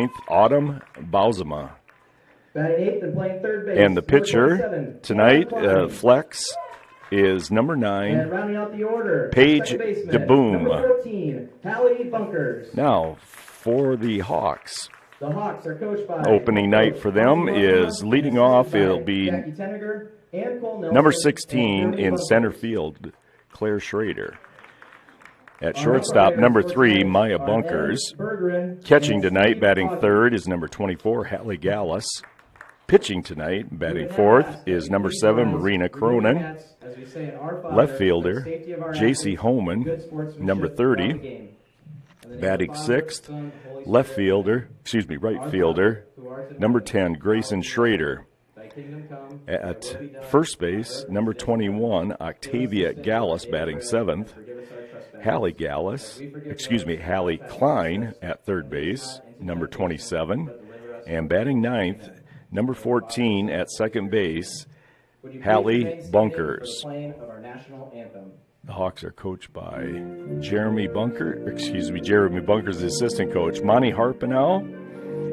ninth, Autumn Bauzema. Batting eighth and playing third base. And the pitcher tonight, flex, is number 9, and rounding out the order, Paige baseman, DeBoom. number 14, Hallie Bunkers. Now, for the Hawks. The Hawks are coached by Opening night for them is leading off. It'll be number 16 in center field, Claire Schrader. At shortstop, number 3, Maya Bunkers. Catching tonight, batting third, is number 24, Hallie Gallus. Pitching tonight, batting fourth, is number 7, Marina Cronin. Left fielder, J.C. Holman, number 30. Batting sixth, right fielder, number 10, Grayson Schrader. At first base, number 21, Octavia Gallus, batting seventh. Hallie Klein at third base, number 27. And batting ninth, number 14 at second base, Hallie Bunkers. The Hawks are coached by Jeremy Bunkers, the assistant coach, Monty Harpenow,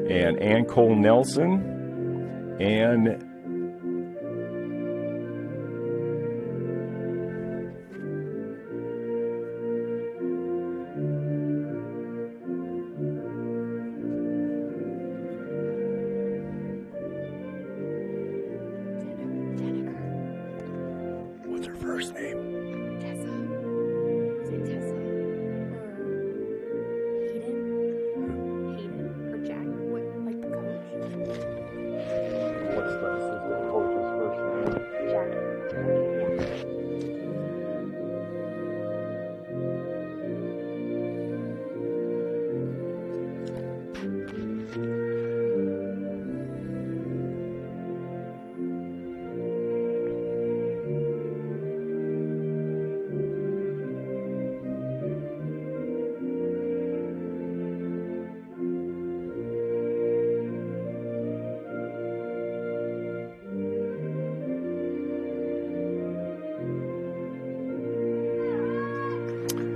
and Ann Cole Nelson, and what's her first name?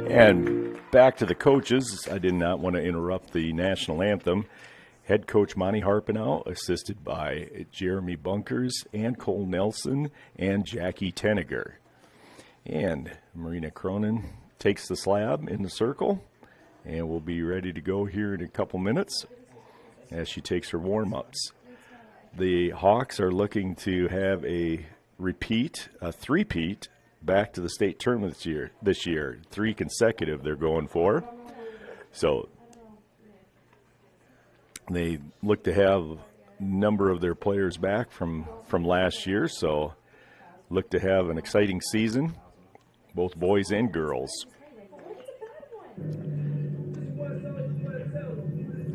And back to the coaches. I did not want to interrupt the national anthem. Head coach Monty Harpenow, assisted by Jeremy Bunkers, and Cole Nelson, and Jackie Tenniger. And Marina Cronin takes the slab in the circle, and we'll be ready to go here in a couple minutes as she takes her warm-ups. The Hawks are looking to have a three-peat, back to the state tournament this year. 3 consecutive they're going for. So they look to have a number of their players back from last year, so look to have an exciting season, both boys and girls.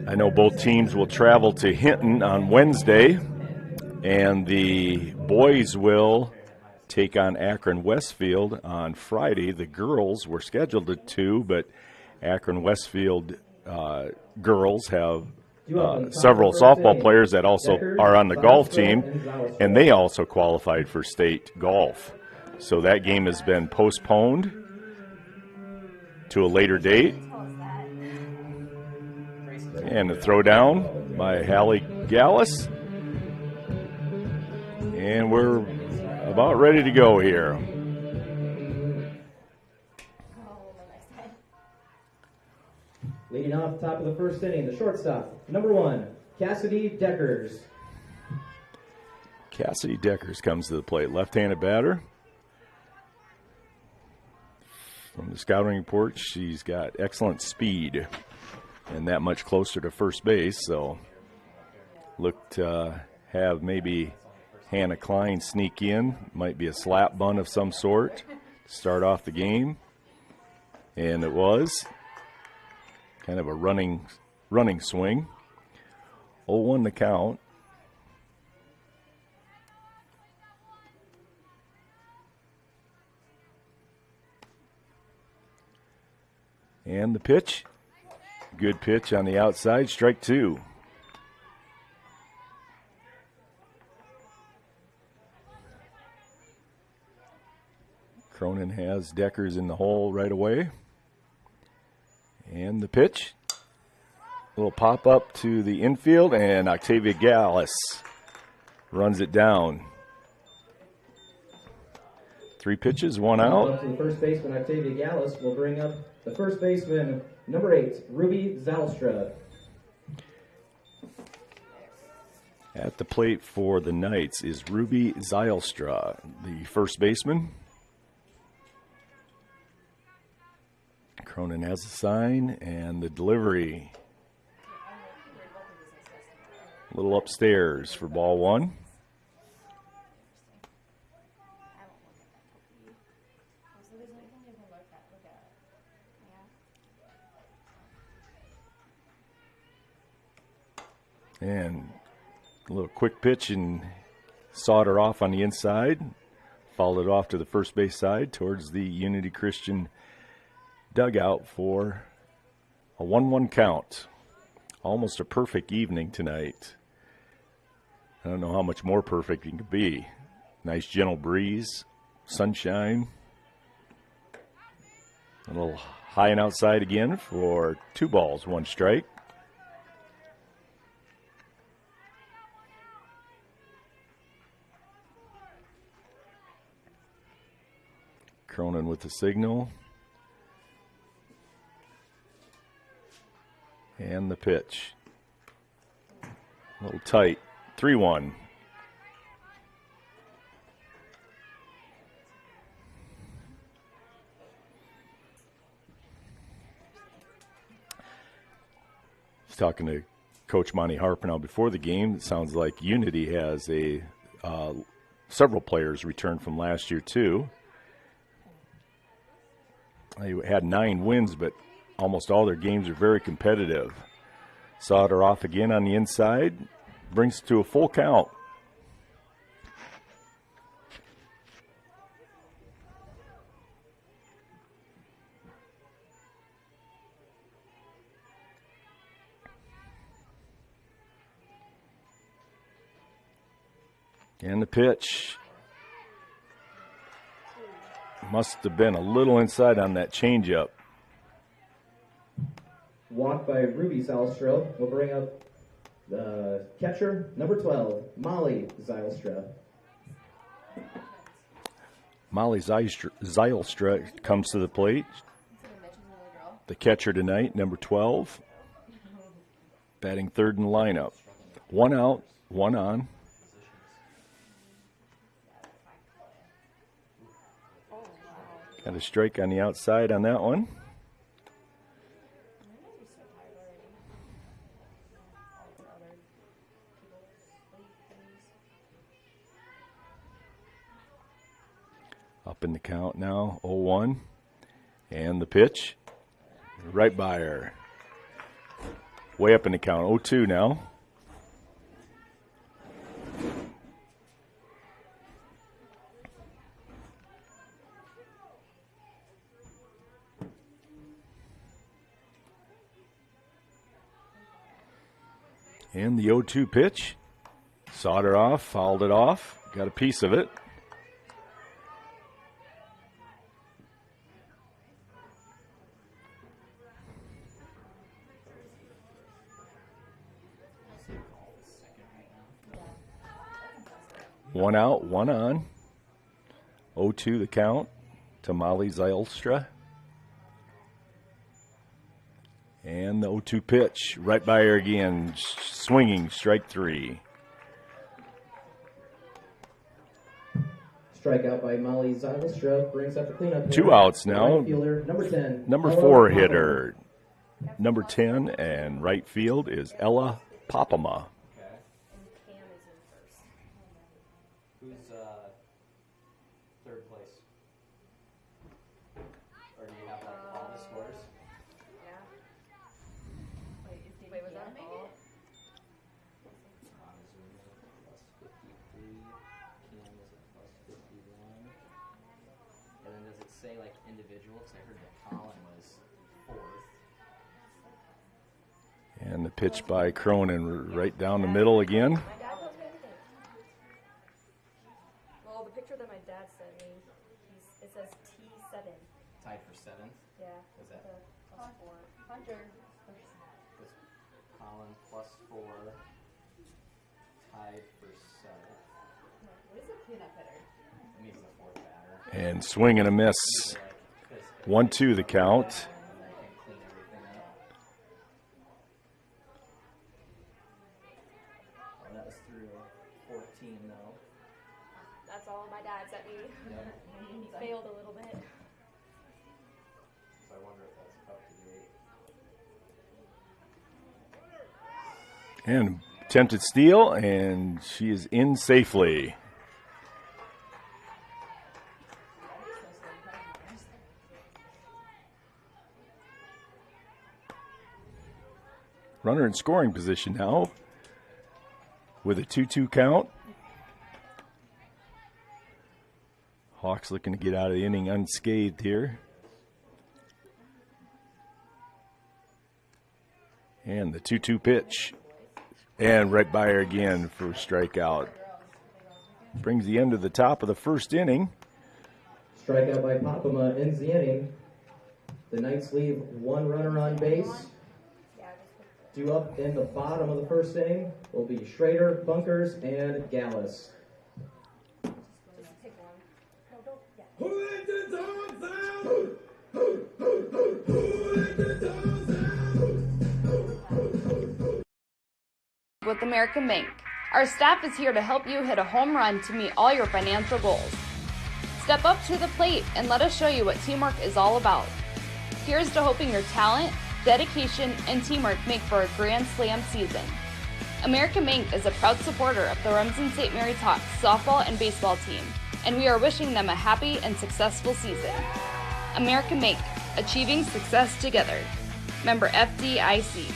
I know both teams will travel to Hinton on Wednesday, and the boys will take on Akron Westfield on Friday. The girls were scheduled at 2, but Akron Westfield girls have several softball players that also are on the golf team, and they also qualified for state golf. So that game has been postponed to a later date. And the throwdown by Hallie Gallus. And we're about ready to go here. Leading off top of the first inning, the shortstop, number 1, Cassidy Deckers. Cassidy Deckers comes to the plate, left-handed batter. From the scouting report, she's got excellent speed and that much closer to first base, so look to have maybe Hannah Klein sneak in. Might be a slap bunt of some sort to start off the game. And it was kind of a running swing. 0-1 the count. And the pitch. Good pitch on the outside, strike 2. Cronin has Deckers in the hole right away. And the pitch. Little pop up to the infield, and Octavia Gallus runs it down. 3 pitches, 1 Up out. to the first baseman, Octavia Gallus, will bring up the first baseman, number 8, Ruby Zylstra. At the plate for the Knights is Ruby Zylstra, the first baseman. Cronin has a sign, and the delivery a little upstairs for ball 1. And a little quick pitch and sawed her off on the inside. Fouled it off to the first base side towards the Unity Christian dugout for a 1-1 count. Almost a perfect evening tonight. I don't know how much more perfect it could be. Nice gentle breeze, sunshine. A little high and outside again for 2 balls, 1 strike. Cronin with the signal. And the pitch. A little tight. 3-1. Talking to Coach Monty Harper now before the game. It sounds like Unity has several players returned from last year too. They had 9 wins, but almost all their games are very competitive. Sawed her off again on the inside. Brings it to a full count. And the pitch. Must have been a little inside on that changeup. Walk by Ruby Zylstra will bring up the catcher, number 12, Molly Zylstra. Molly Zylstra comes to the plate. The catcher tonight, number 12. Batting third in the lineup. 1 out, 1 on. Got a strike on the outside on that one. Up in the count now, 0-1. And the pitch, right by her. Way up in the count, 0-2 now. And the 0-2 pitch. Sawed her off, fouled it off, got a piece of it. One out, 1 on. 0-2 the count to Molly Zylstra. And the 0-2 pitch, right by her again, swinging, strike 3. Strikeout by Molly Zylstra brings up the cleanup. 2 outs now. Right fielder, number 10. Number Ella 4 Popama. hitter, number 10, and right field is Ella Popama. Who's third place? Or do you have like all the scores? Yeah. Wait, was that all? Plus 53, Kim is a plus 51. And then does it say like individual? Because I heard that Colin was 4th. And the pitch by Cronin right down the middle again. My dad tells me everything. Well, the picture that my dad sent me, it says T7. Tied for 7th. Yeah. What's that? +4. Hunter. Colin +4, tied for 7. What is a peanut butter? That means the fourth batter. And swing and a miss. 1-2 the count. I can clean everything up. Oh, that was through 14 though. That's all my dad sent me. Yep. He failed a little bit. So I wonder if that's up to date. And attempted steal, and she is in safely. Runner in scoring position now with a 2-2 count. Hawks looking to get out of the inning unscathed here. And the 2-2 pitch. And right by her again for a strikeout. Brings the end to the top of the first inning. Strikeout by Papama ends the inning. The Knights leave one runner on base. Due up in the bottom of the first inning will be Schrader, Bunkers, and Gallus. Just pick one. No, don't. Yeah. Who let the dogs out? Who let the dogs out? With American Bank. Our staff is here to help you hit a home run to meet all your financial goals. Step up to the plate and let us show you what teamwork is all about. Here's to hoping your talent, dedication, and teamwork make for a grand slam season. American Bank is a proud supporter of the Remsen St. Mary's Hawks softball and baseball team, and we are wishing them a happy and successful season. American Bank, achieving success together. Member FDIC.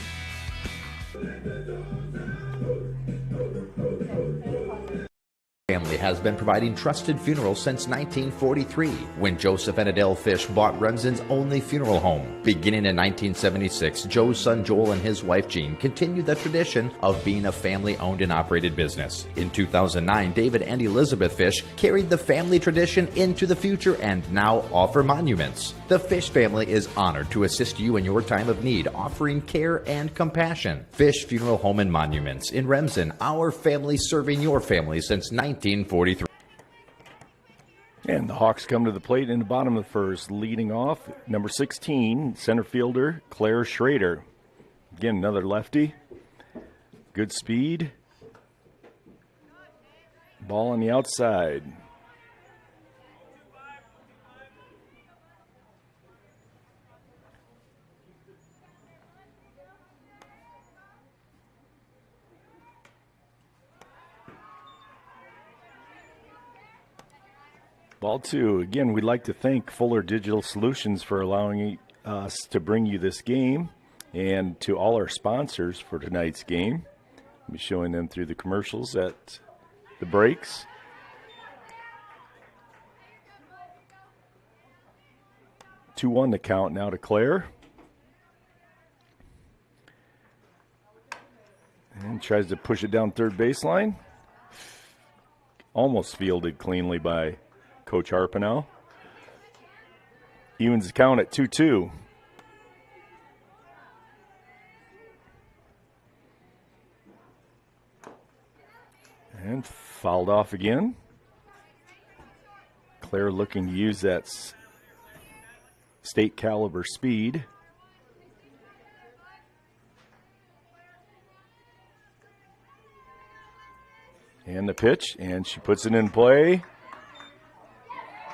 Family has been providing trusted funerals since 1943, when Joseph and Adele Fish bought Remsen's only funeral home. Beginning in 1976, Joe's son Joel and his wife Jean continued the tradition of being a family-owned and operated business. In 2009, David and Elizabeth Fish carried the family tradition into the future and now offer monuments. The Fish family is honored to assist you in your time of need, offering care and compassion. Fish Funeral Home and Monuments in Remsen, our family serving your family since 1943. And the Hawks come to the plate in the bottom of the first, leading off number 16, center fielder Claire Schrader. Again, another lefty. Good speed. Ball on the outside. Ball two. Again, we'd like to thank Fuller Digital Solutions for allowing us to bring you this game, and to all our sponsors for tonight's game. I'll be showing them through the commercials at the breaks. 2-1 the count now to Claire. And tries to push it down third baseline. Almost fielded cleanly by Coach Harpenow. Evens the count at 2-2. And fouled off again. Claire looking to use that state caliber speed. And the pitch, and she puts it in play.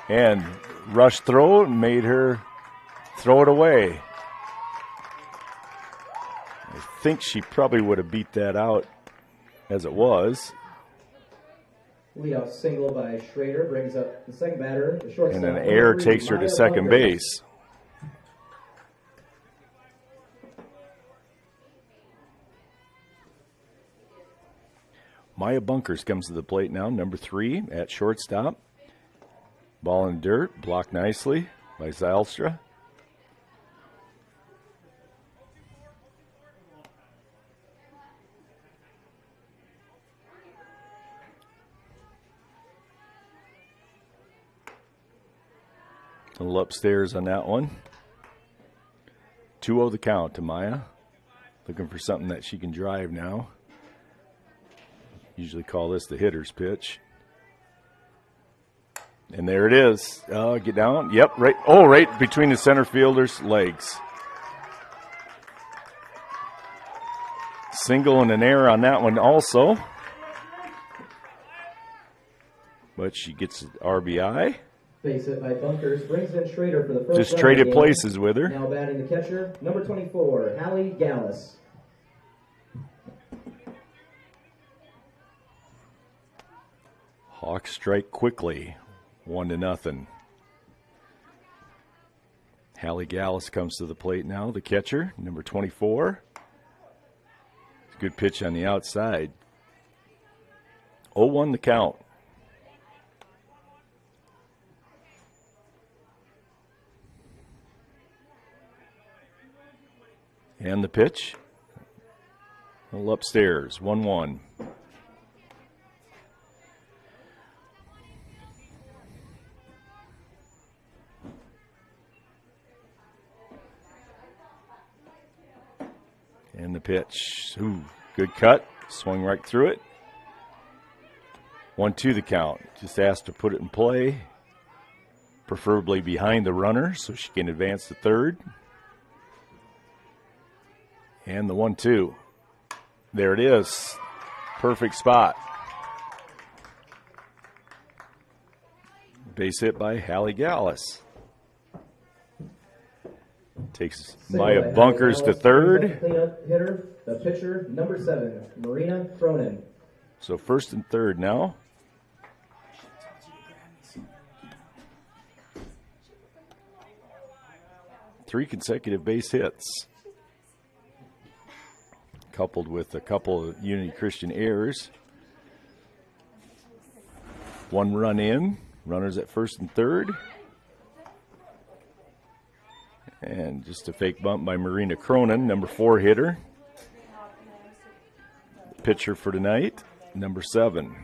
And rush throw made her throw it away. I think she probably would have beat that out as it was. Leadoff single by Schrader brings up the second batter, the shortstop. And an error takes her to second base. Maya Bunkers comes to the plate now, number 3 at shortstop. Ball in dirt, blocked nicely by Zylstra. A little upstairs on that one. 2-0 the count to Maya. Looking for something that she can drive now. Usually call this the hitter's pitch. And there it is. Get down. Yep, right. Oh, right between the center fielder's legs. Single and an error on that one also. But she gets an RBI. Base hit by Bunkers. Brings in Schrader for the first. Just run traded of the game. places with her. Now batting the catcher, number 24, Hallie Gallus. Hawks strike quickly, 1-0. Hallie Gallus comes to the plate now, the catcher, number 24. Good pitch on the outside. 0-1 the count. And the pitch. A little upstairs, 1-1. And the pitch. Ooh, good cut. Swung right through it. 1-2 the count. Just asked to put it in play. Preferably behind the runner so she can advance to third. And the 1-2. There it is. Perfect spot. Base hit by Hallie Gallus. Takes Maya Bunkers to third. Cleanup hitter, the pitcher, number 7, Marina Cronin. So first and third now. Three consecutive base hits, coupled with a couple of Unity Christian errors. 1 run in, runners at first and third. And just a fake bump by Marina Cronin, number 4 hitter. Pitcher for tonight, number 7.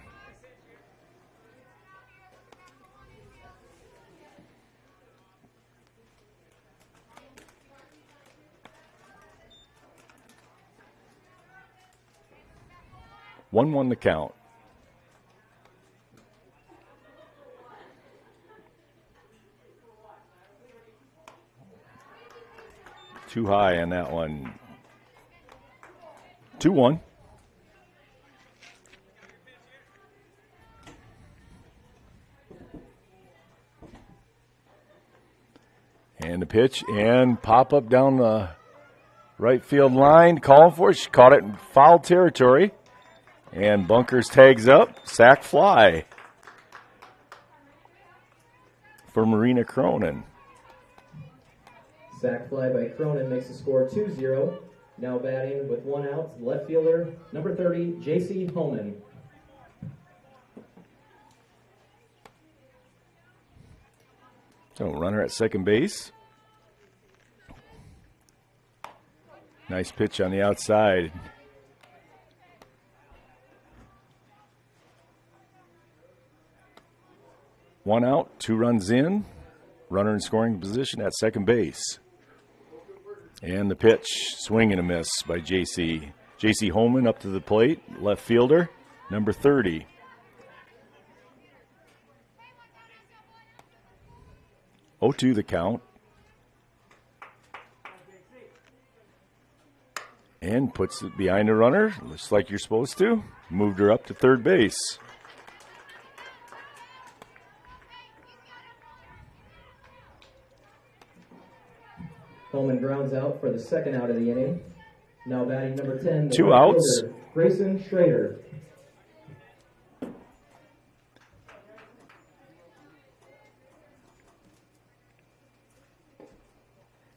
One the count. Too high on that one. 2-1. And the pitch and pop up down the right field line. Calling for it. She caught it in foul territory. And Bunkers tags up. Sack fly for Marina Cronin. Sack fly by Cronin makes the score 2-0. Now batting with 1 out, left fielder, number 30, J.C. Holman. So runner at second base. Nice pitch on the outside. One out, 2 runs in. Runner in scoring position at second base. And the pitch, swing and a miss by J.C. J.C. Holman up to the plate, left fielder, number 30. Oh, 2 the count. And puts it behind the runner, just like you're supposed to. Moved her up to third base. Holman grounds out for the second out of the inning. Now batting number 10, the 2 right outs. fielder, Grayson Schrader.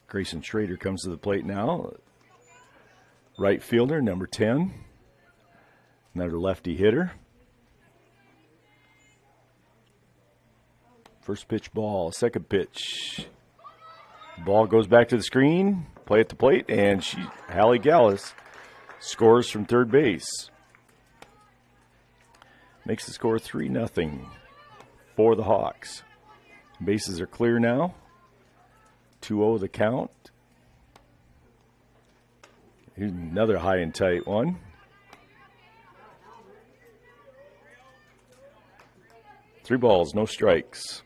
Grayson Schrader comes to the plate now. Right fielder, number 10. Another lefty hitter. First pitch ball, second pitch. Ball goes back to the screen, play at the plate, and Hallie Gallus scores from third base. Makes the score 3-0 for the Hawks. Bases are clear now. 2-0 the count. Here's another high and tight one. Three balls, no strikes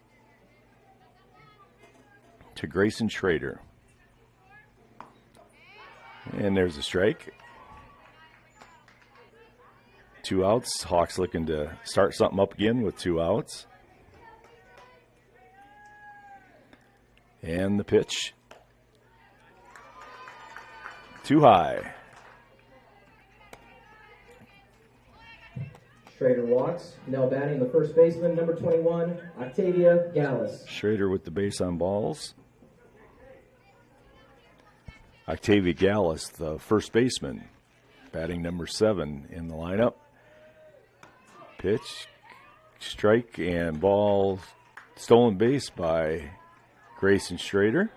to Grayson Schrader. And there's a strike. 2 outs. Hawks looking to start something up again with 2 outs. And the pitch. Too high. Schrader walks. Now batting the first baseman, number 21, Octavia Gallus. Schrader with the base on balls. Octavia Gallus, the first baseman, batting number 7 in the lineup. Pitch, strike, and ball. Stolen base by Grayson Schrader.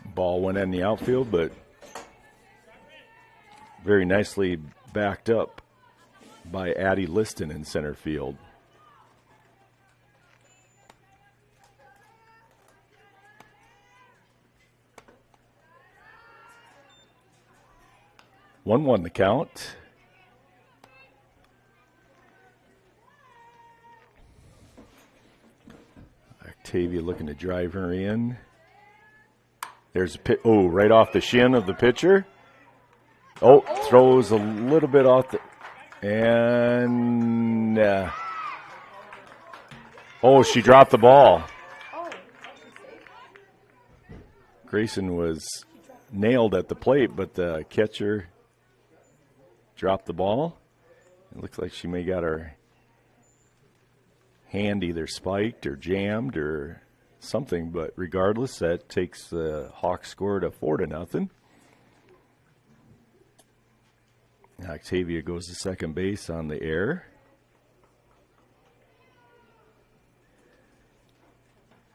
Ball went in the outfield, but very nicely backed up by Addie Liston in center field. One the count. Octavia looking to drive her in. There's a pit. Oh, right off the shin of the pitcher. Oh, throws a little bit off the. And. She dropped the ball. Grayson was nailed at the plate, but the catcher dropped the ball. It looks like she may got her hand either spiked or jammed or something, but regardless, that takes the Hawks score to 4-0. Octavia goes to second base on the air.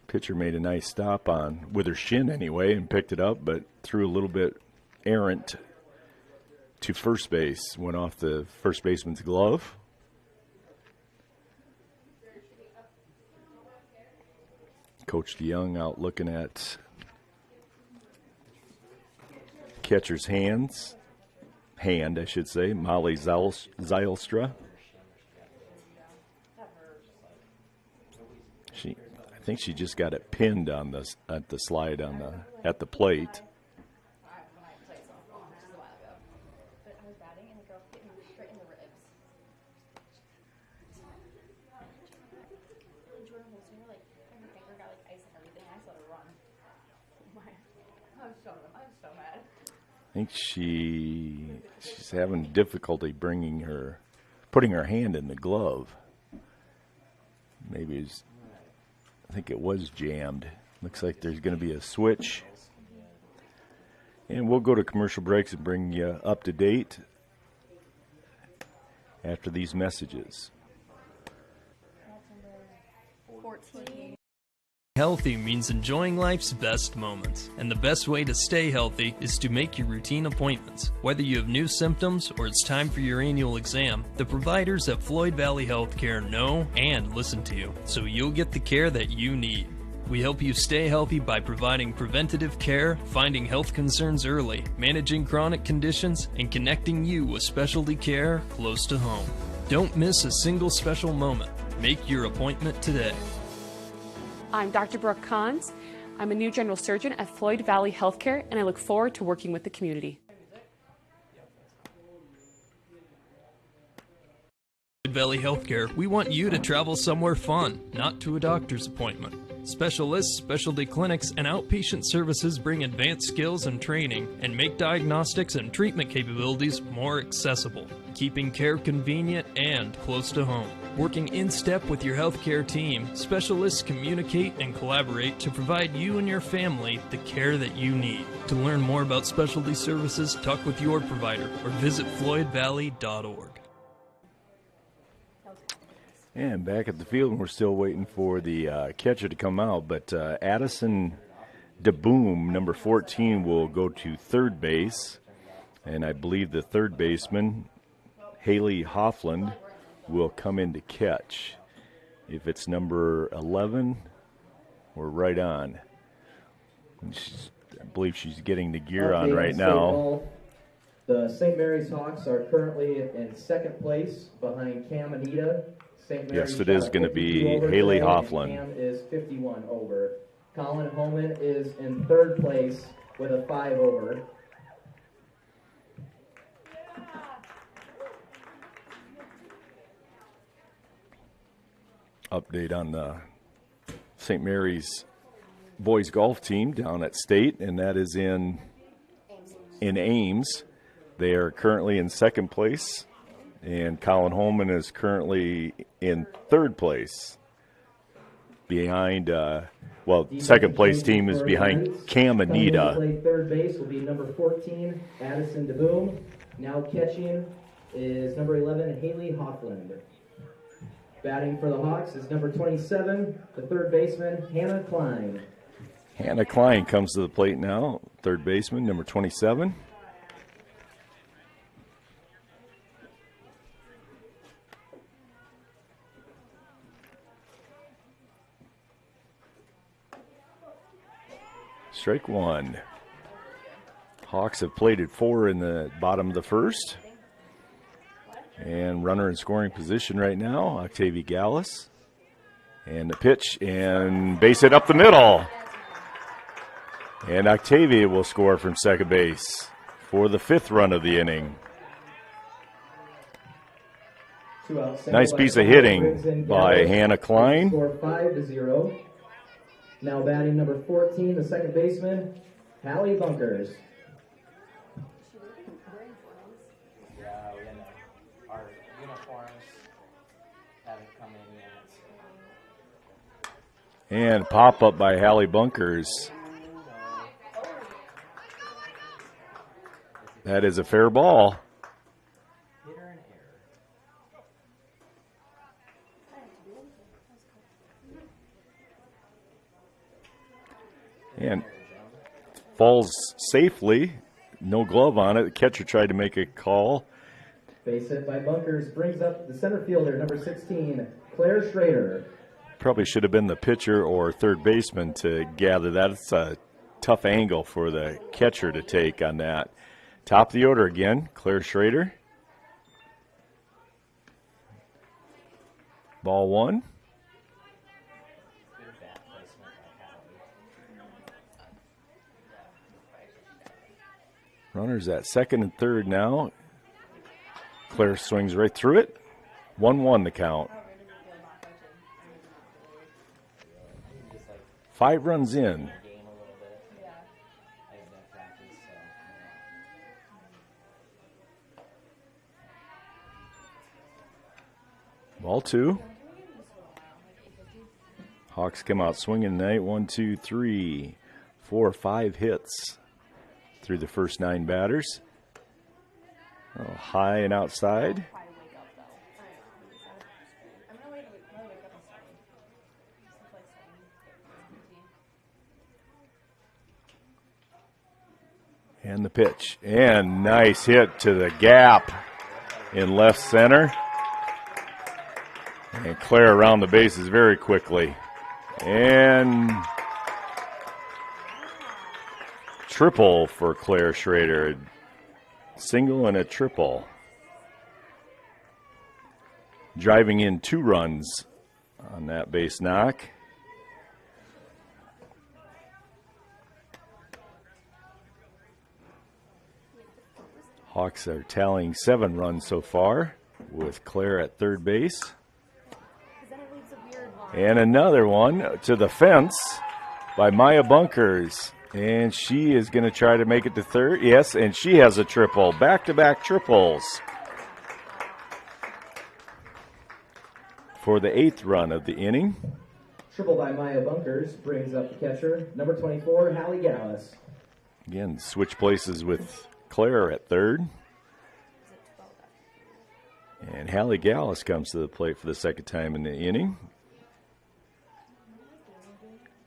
Pitcher made a nice stop on with her shin anyway and picked it up, but threw a little bit errant to first base. Went off the first baseman's glove. Coach DeYoung out looking at catcher's hand, I should say, Molly Zylstra. I think she just got it pinned on at the slide at the plate. I think she's having difficulty putting her hand in the glove. I think it was jammed. Looks like there's going to be a switch. And we'll go to commercial breaks and bring you up to date after these messages. 14. Healthy means enjoying life's best moments, and the best way to stay healthy is to make your routine appointments. Whether you have new symptoms or it's time for your annual exam, the providers at Floyd Valley Healthcare know and listen to you, so you'll get the care that you need. We help you stay healthy by providing preventative care, finding health concerns early, managing chronic conditions, and connecting you with specialty care close to home. Don't miss a single special moment. Make your appointment today. I'm Dr. Brooke Kahns. I'm a new general surgeon at Floyd Valley Healthcare, and I look forward to working with the community. Floyd Valley Healthcare, we want you to travel somewhere fun, not to a doctor's appointment. Specialists, specialty clinics, and outpatient services bring advanced skills and training and make diagnostics and treatment capabilities more accessible, keeping care convenient and close to home. Working in step with your healthcare team, specialists communicate and collaborate to provide you and your family the care that you need. To learn more about specialty services, talk with your provider or visit floydvalley.org. And back at the field, we're still waiting for the catcher to come out, but Addison DeBoom, number 14, will go to third base, and I believe the third baseman, Haley Hoffland, will come in to catch. If it's number 11, we're right on. She's I believe she's getting the gear Update on right state now. golf. The St. Mary's Hawks are currently in second place behind Cam Anita. St. Mary's Yes, it shot is a going to 52 be over Haley today, and Hoffland. Cam is 51 over. Colin Holman is in third place with a 5 over. Update on the St. Mary's boys golf team down at State, and that is in Ames. They are currently in second place, and Colin Holman is currently in third place. Behind, second place team is behind Cam Coming in to Anita. play third base will be number 14, Addison DeBoom. Now catching is number 11, Haley Hoffland. Batting for the Hawks is number 27, the third baseman, Hannah Klein. Hannah Klein comes to the plate now, third baseman, number 27. Strike one. Hawks have plated 4 in the bottom of the first. And runner in scoring position right now, Octavia Gallus. And the pitch, and base hit up the middle. And Octavia will score from second base for the 5th run of the inning. Nice piece of hitting by Hannah Klein. Score 5-0. Now batting number 14, the second baseman, Hallie Bunkers. Yeah, we know. Our uniforms haven't come in yet. And pop up by Hallie Bunkers. That is a fair ball. And falls safely. No glove on it. The catcher tried to make a call. Base hit by Bunkers brings up the center fielder, number 16, Claire Schrader. Probably should have been the pitcher or third baseman to gather that. It's a tough angle for the catcher to take on that. Top of the order again, Claire Schrader. Ball one. Runners at second and third now. Claire swings right through it. 1-1 the count. 5 runs in. Ball 2. Hawks come out swinging tonight. 1, 2, 3, 4, 5 hits through the first 9 batters. Oh, high and outside. And the pitch. And nice hit to the gap in left center. And Claire around the bases very quickly. And triple for Claire Schrader. Single and a triple. Driving in 2 runs on that base knock. Hawks are tallying 7 runs so far with Claire at third base. And another one to the fence by Maya Bunkers. And she is going to try to make it to third. Yes, and she has a triple. Back-to-back triples for the 8th run of the inning. Triple by Maya Bunkers brings up the catcher, number 24, Hallie Gallus. Again, switch places with Claire at third. And Hallie Gallus comes to the plate for the second time in the inning.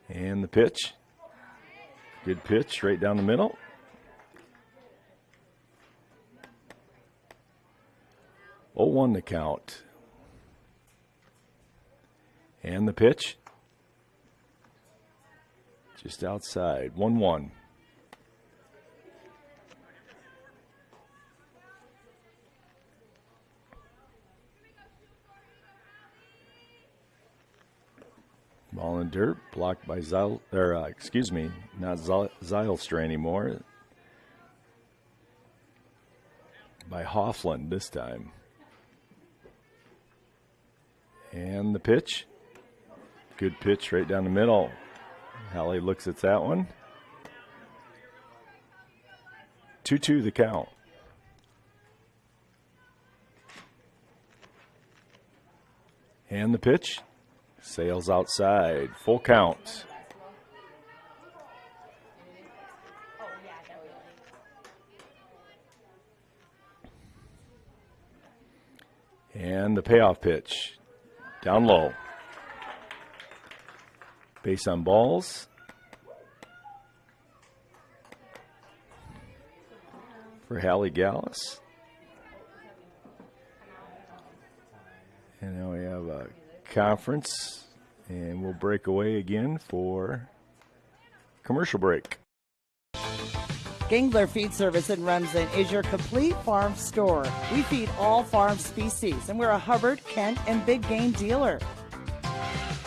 And the pitch. Good pitch right down the middle. Oh, 1 the count. And the pitch. Just outside. 1-1. Ball in dirt, blocked by not Zylstra anymore. By Hoffland this time. And the pitch. Good pitch right down the middle. Hallie looks at that one. 2-2 the count. And the pitch. Sails outside. Full count. And the payoff pitch. Down low. Base on balls. For Hallie Gallus. And now we have a conference, and we'll break away again for commercial break. Gangler Feed Service in Remsen is your complete farm store. We feed all farm species, and we're a Hubbard, Kent, and big game dealer.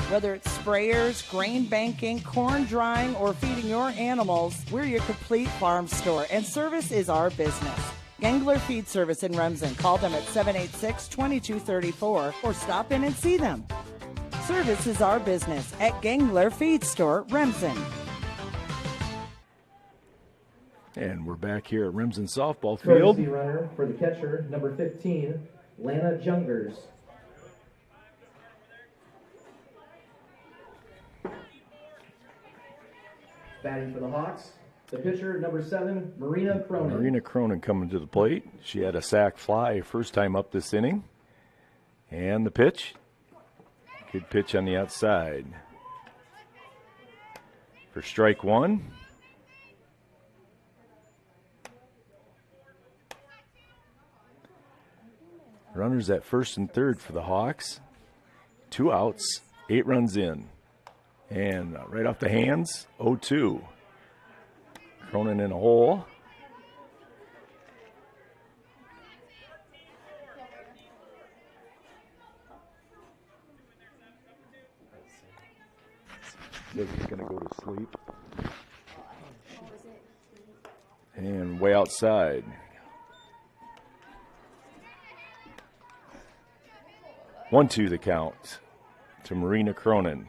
Whether it's sprayers, grain banking, corn drying, or feeding your animals, we're your complete farm store, and service is our business. Gangler Feed Service in Remsen. Call them at 786-2234 or stop in and see them. Service is our business at Gangler Feed Store, Remsen. And we're back here at Remsen softball field. Courtesy runner for the catcher, number 15, Lana Jungers. Batting for the Hawks, the pitcher, number 7, Marina Cronin. Marina Cronin coming to the plate. She had a sac fly first time up this inning. And the pitch. Good pitch on the outside. For strike one. Runners at first and third for the Hawks. 2 outs, 8 runs in. And right off the hands, 0-2. Cronin in a hole. He's going to go to sleep. And way outside. 1-2 the count to Marina Cronin.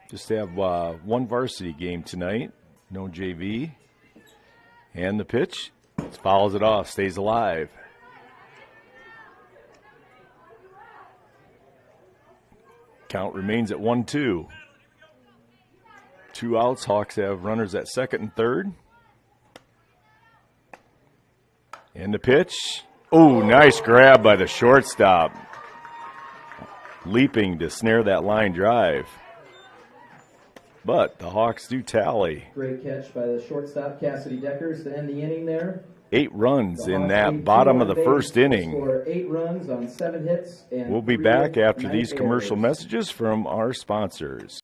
Just have one varsity game tonight, no JV. And the pitch, fouls it off, stays alive. Count remains at 1-2. 2 outs, Hawks have runners at second and third. And the pitch, oh, nice grab by the shortstop. Leaping to snare that line drive. But the Hawks do tally. Great catch by the shortstop, Cassidy Deckers, to end the inning there. 8 runs in that bottom of the first inning. Score 8 runs on 7 hits. And we'll be back after these commercial messages from our sponsors.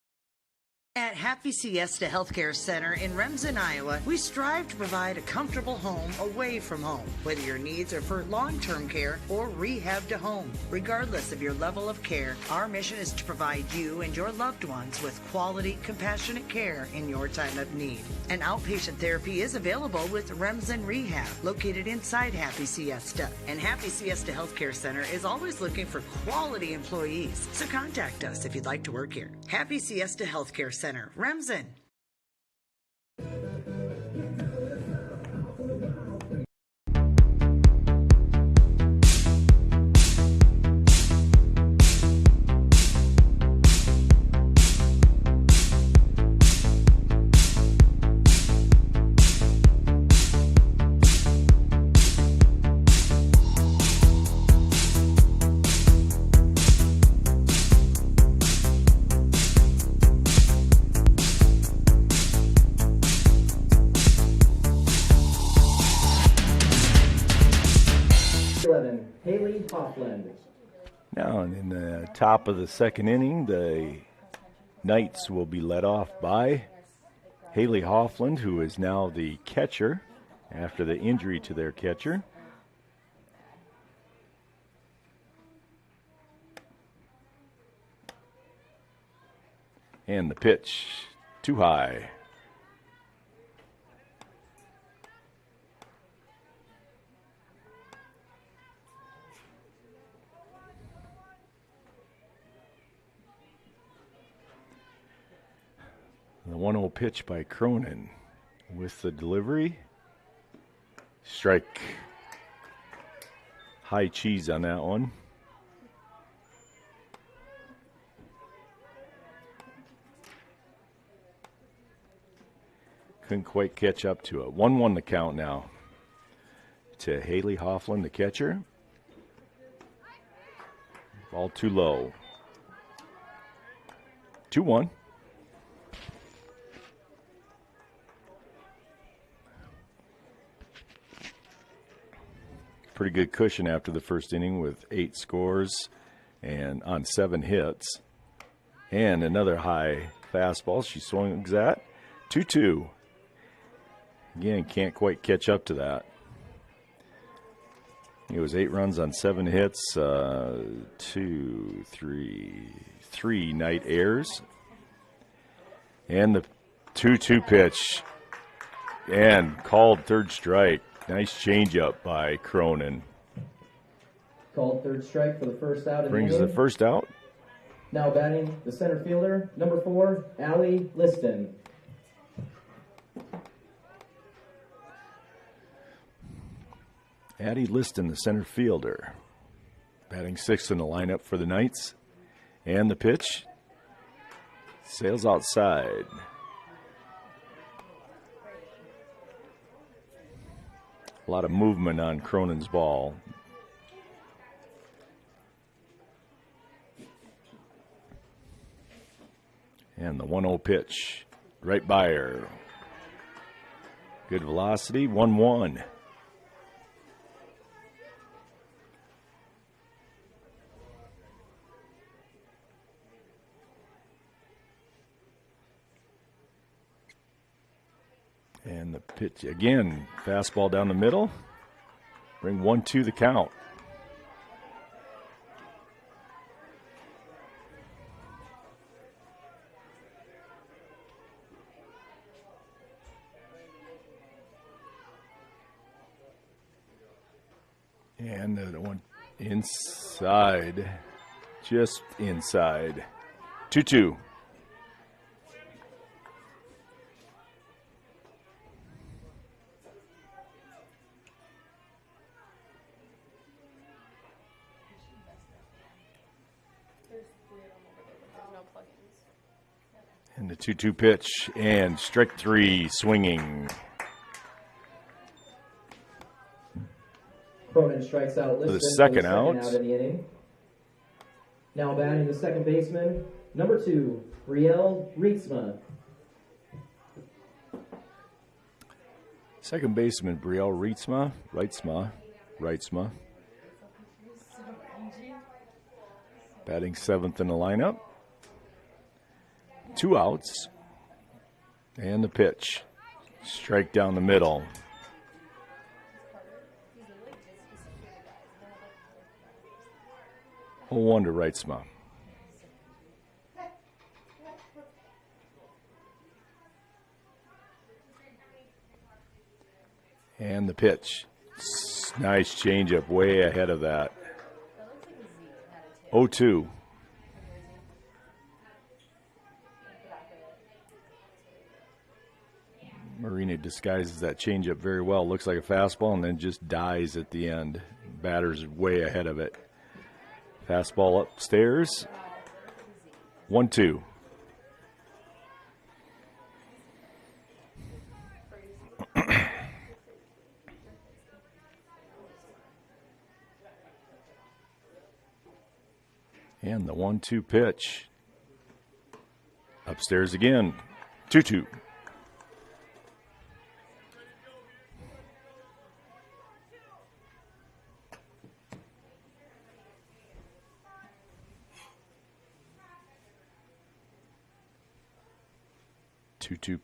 At Happy Siesta Healthcare Center in Remsen, Iowa, we strive to provide a comfortable home away from home, whether your needs are for long-term care or rehab to home. Regardless of your level of care, our mission is to provide you and your loved ones with quality, compassionate care in your time of need. An outpatient therapy is available with Remsen Rehab, located inside Happy Siesta. And Happy Siesta Healthcare Center is always looking for quality employees, so contact us if you'd like to work here. Happy Siesta Healthcare Center, Remsen. Now, in the top of the second inning, the Knights will be led off by Haley Hoffland, who is now the catcher after the injury to their catcher. And the pitch, too high. The 1-0 pitch by Cronin with the delivery. Strike. High cheese on that one. Couldn't quite catch up to it. 1-1 the count now to Haley Hofflin, the catcher. Ball too low. 2-1. Pretty good cushion after the first inning with 8 scores and on 7 hits. And another high fastball she swings at. 2-2. Again, can't quite catch up to that. It was 8 runs on 7 hits, 3 night airs. And the 2-2 pitch. And called third strike. Nice changeup by Cronin. Called third strike for the first out. Brings the first out. Now batting the center fielder, number 4, Allie Liston. Addie Liston, the center fielder. Batting 6th in the lineup for the Knights. And the pitch. Sails outside. A lot of movement on Cronin's ball. And the 1-0 pitch. Right by her. Good velocity. 1-1. And the pitch again, fastball down the middle. Bring 1-2 the count. And the one inside, just inside. 2-2. And the 2-2 pitch, and strike 3, swinging. Cronin strikes out Liston For the second out. of the inning. Now batting the second baseman, number 2, Brielle Rietsma. Second baseman, Brielle Rietsma. Batting 7th in the lineup. 2 outs. And the pitch. Strike down the middle. 0-1 to Rietsma. And the pitch. Nice changeup way ahead of that. 0-2. Marina disguises that changeup very well. Looks like a fastball and then just dies at the end. Batter's way ahead of it. Fastball upstairs. 1-2. And the 1-2 pitch. Upstairs again. 2-2.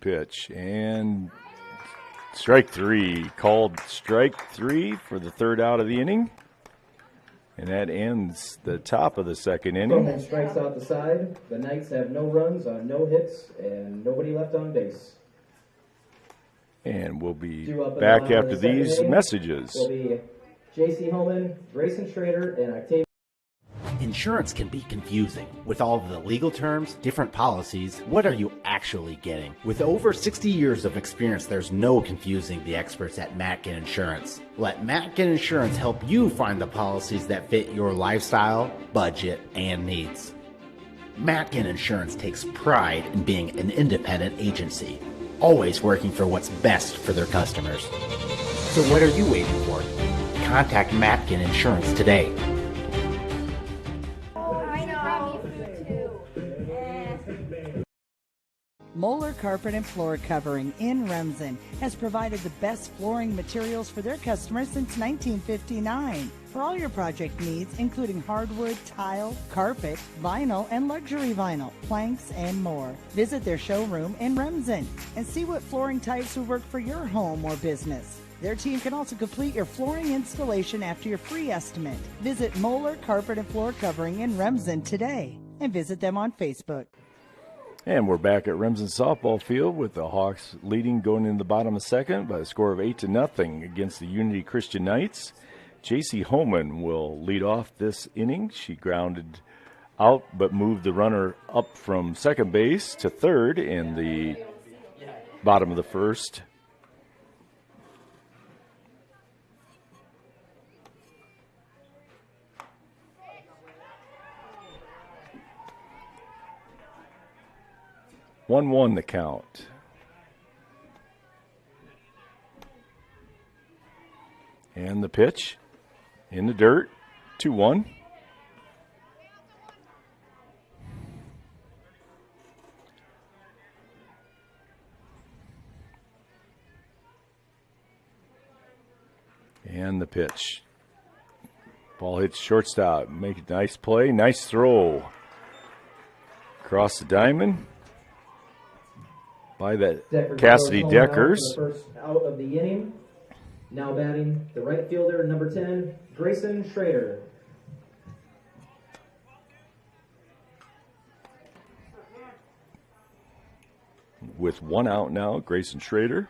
Pitch and strike 3. Called strike 3 for the third out of the inning. And that ends the top of the second inning. Bowman strikes out the side. The Knights have no runs on no hits and nobody left on base. And we'll be Due up in the back bottom of after the second these inning messages. will be J.C. Holman, Grayson Schrader, and Octavia. Insurance can be confusing. With all of the legal terms, different policies, what are you actually getting? With over 60 years of experience, there's no confusing the experts at Matkin Insurance. Let Matkin Insurance help you find the policies that fit your lifestyle, budget, and needs. Matkin Insurance takes pride in being an independent agency, always working for what's best for their customers. So what are you waiting for? Contact Matkin Insurance today. Moeller Carpet and Floor Covering in Remsen has provided the best flooring materials for their customers since 1959. For all your project needs, including hardwood, tile, carpet, vinyl, and luxury vinyl, planks, and more. Visit their showroom in Remsen and see what flooring types would work for your home or business. Their team can also complete your flooring installation after your free estimate. Visit Moeller Carpet and Floor Covering in Remsen today and visit them on Facebook. And we're back at Remsen softball field with the Hawks leading going in the bottom of second by a score of 8-0 against the Unity Christian Knights. J.C. Holman will lead off this inning. She grounded out but moved the runner up from second base to third in the bottom of the first. One the count. And the pitch in the dirt, 2-1. And the pitch. Ball hits shortstop. Make a nice play. Nice throw. Across the diamond by that Cassidy Deckers. First out of the inning. Now batting the right fielder, number 10, Grayson Schrader. With one out now, Grayson Schrader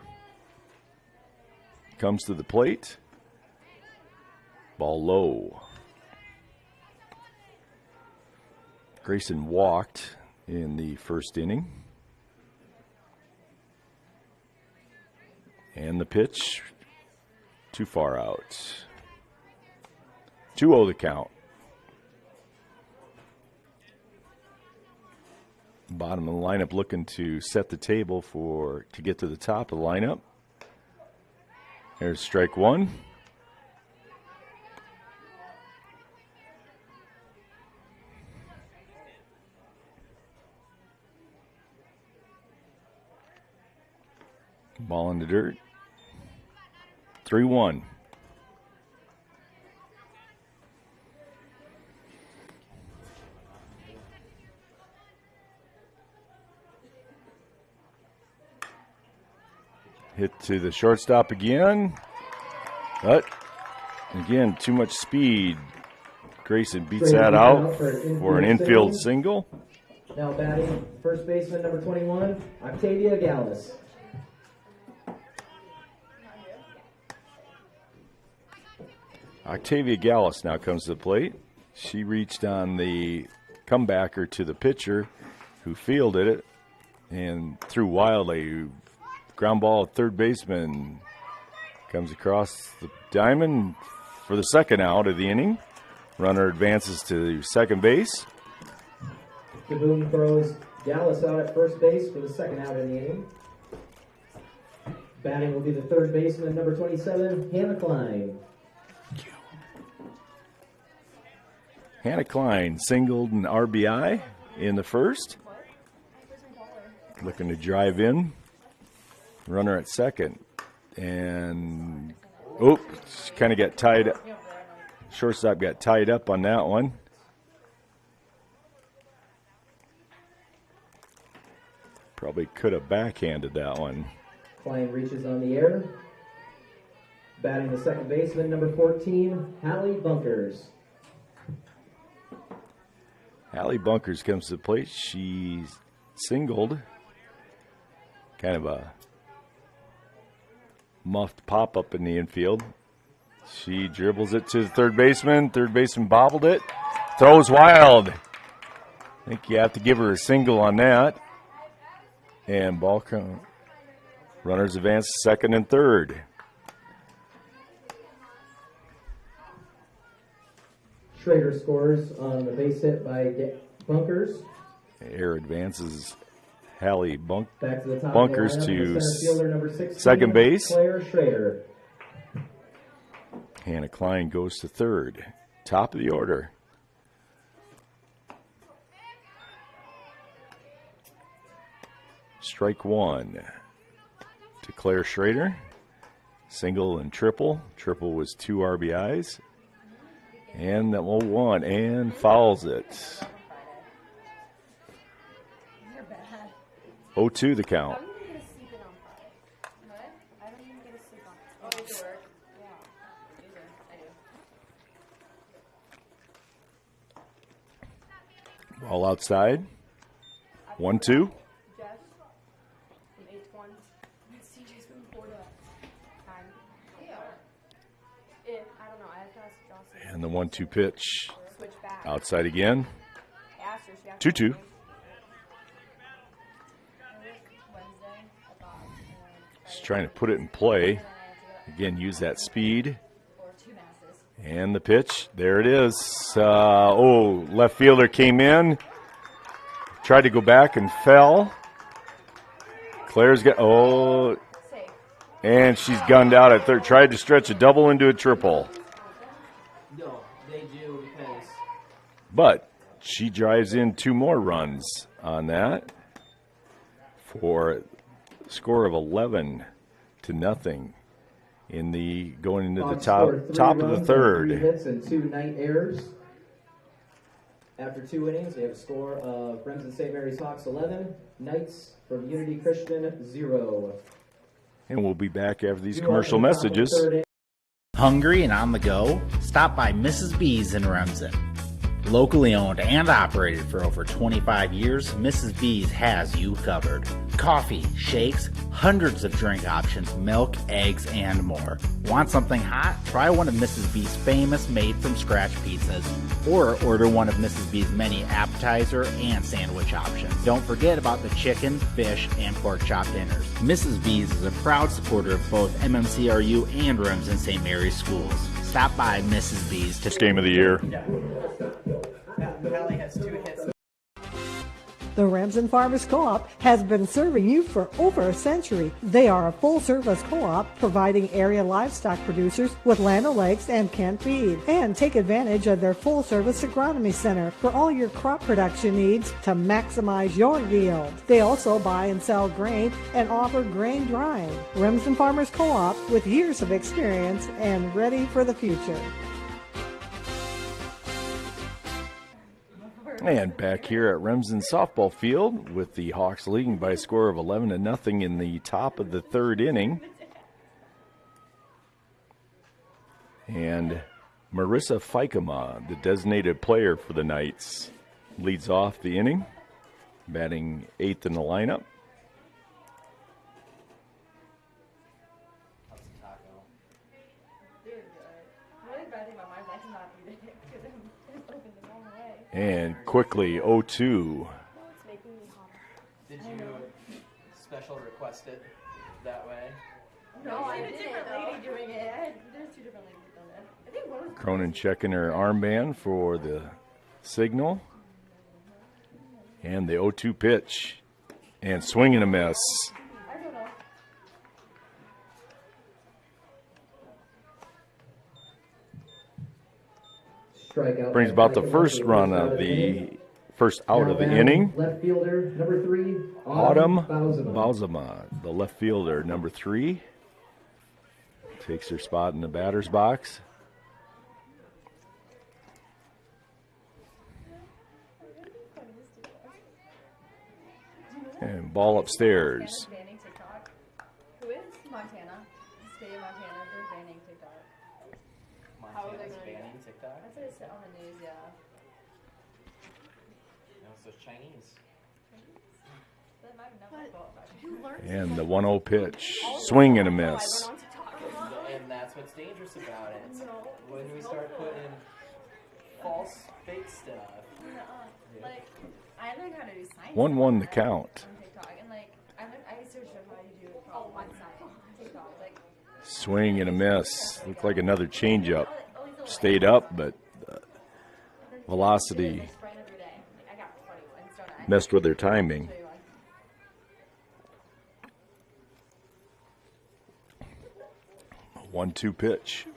comes to the plate. Ball low. Grayson walked in the first inning. And the pitch, too far out. 2-0 the count. Bottom of the lineup looking to set the table to get to the top of the lineup. There's strike one. Ball in the dirt. 3-1. Hit to the shortstop again. But, again, too much speed. Grayson beats that out for an infield single. Now batting first baseman, number 21, Octavia Gallus. Octavia Gallus now comes to the plate. She reached on the comebacker to the pitcher who fielded it and threw wildly. Ground ball at third baseman comes across the diamond for the second out of the inning. Runner advances to second base. Kaboom throws Gallus out at first base for the second out in the inning. Batting will be the third baseman, number 27, Hannah Klein. Hannah Klein singled an RBI in the first. Looking to drive in. Runner at second. And, she kind of got tied up. Shortstop got tied up on that one. Probably could have backhanded that one. Klein reaches on the air. Batting the second baseman, number 14, Hallie Bunkers. Allie Bunkers comes to the plate. She's singled. Kind of a muffed pop-up in the infield. She dribbles it to the third baseman. Third baseman bobbled it. Throws wild. I think you have to give her a single on that. And ball count. Runners advance second and third. Schrader scores on the base hit by Bunkers. Air advances Hallie Back to the top Bunkers of the lineup, to the center fielder, number 16, second base. Claire Schrader. Hannah Klein goes to third. Top of the order. Strike one to Claire Schrader. Single and triple. Triple was 2 RBIs. And that 0-1 and fouls it. 0-2 the count. Ball outside. 1-2. And the 1-2 pitch. Outside again. 2-2. Just trying to put it in play. Again, use that speed. And the pitch. There it is. Left fielder came in. Tried to go back and fell. Claire's got, and she's gunned out at third. Tried to stretch a double into a triple. No, they do because. But she drives in 2 more runs on that for a score of 11-0 in the going into the top of the third. 3 hits and 2 night errors. After 2 innings, we have a score of Remsen St. Mary's Hawks 11, Knights from Unity Christian 0. And we'll be back after these commercial messages. Hungry and on the go? Stop by Mrs. B's in Remsen. Locally owned and operated for over 25 years, Mrs. B's has you covered. Coffee, shakes, hundreds of drink options, milk, eggs, and more. Want something hot? Try one of Mrs. B's famous made-from-scratch pizzas, or order one of Mrs. B's many appetizer and sandwich options. Don't forget about the chicken, fish, and pork chop dinners. Mrs. B's is a proud supporter of both MMCRU and Remsen St. Mary's schools. Stop by Mrs. B's to game of the year. Hallie has 2 hits. The Remsen Farmers Co-op has been serving you for over a century. They are a full-service co-op providing area livestock producers with land o'lakes and canned feed. And take advantage of their full-service agronomy center for all your crop production needs to maximize your yield. They also buy and sell grain and offer grain drying. Remsen Farmers Co-op with years of experience and ready for the future. And back here at Remsen softball field with the Hawks leading by a score of 11-0 in the top of the third inning. And Marissa Fikema, the designated player for the Knights, leads off the inning, batting 8th in the lineup. And quickly, 0-2. Did you special request it that way? No, I had a different lady doing it. There's 2 different ladies doing it. I think one was Cronin checking her armband for the signal. And the 0-2 pitch. And swing and a miss. Brings about the first run of the first out of the inning. Left fielder, number 3, Autumn Bauzema, the left fielder, number 3. Takes her spot in the batter's box. And ball upstairs. Who is? Montana. State of Montana. They're banning TikTok. How are they Montana's going to banning TikTok? That's what it said on the news, yeah. So it's Chinese. That might not my fault. And the 1-0 pitch. Swing and a miss. And that's what's dangerous about it. When we start putting false, fake stuff. Like, I learned how to do science. 1-1 the count. On TikTok, and like, I searched up how to do it on one side on TikTok. Like, Swing and a miss. Looked like another changeup. Stayed up, but velocity messed with their timing. 1-2 pitch.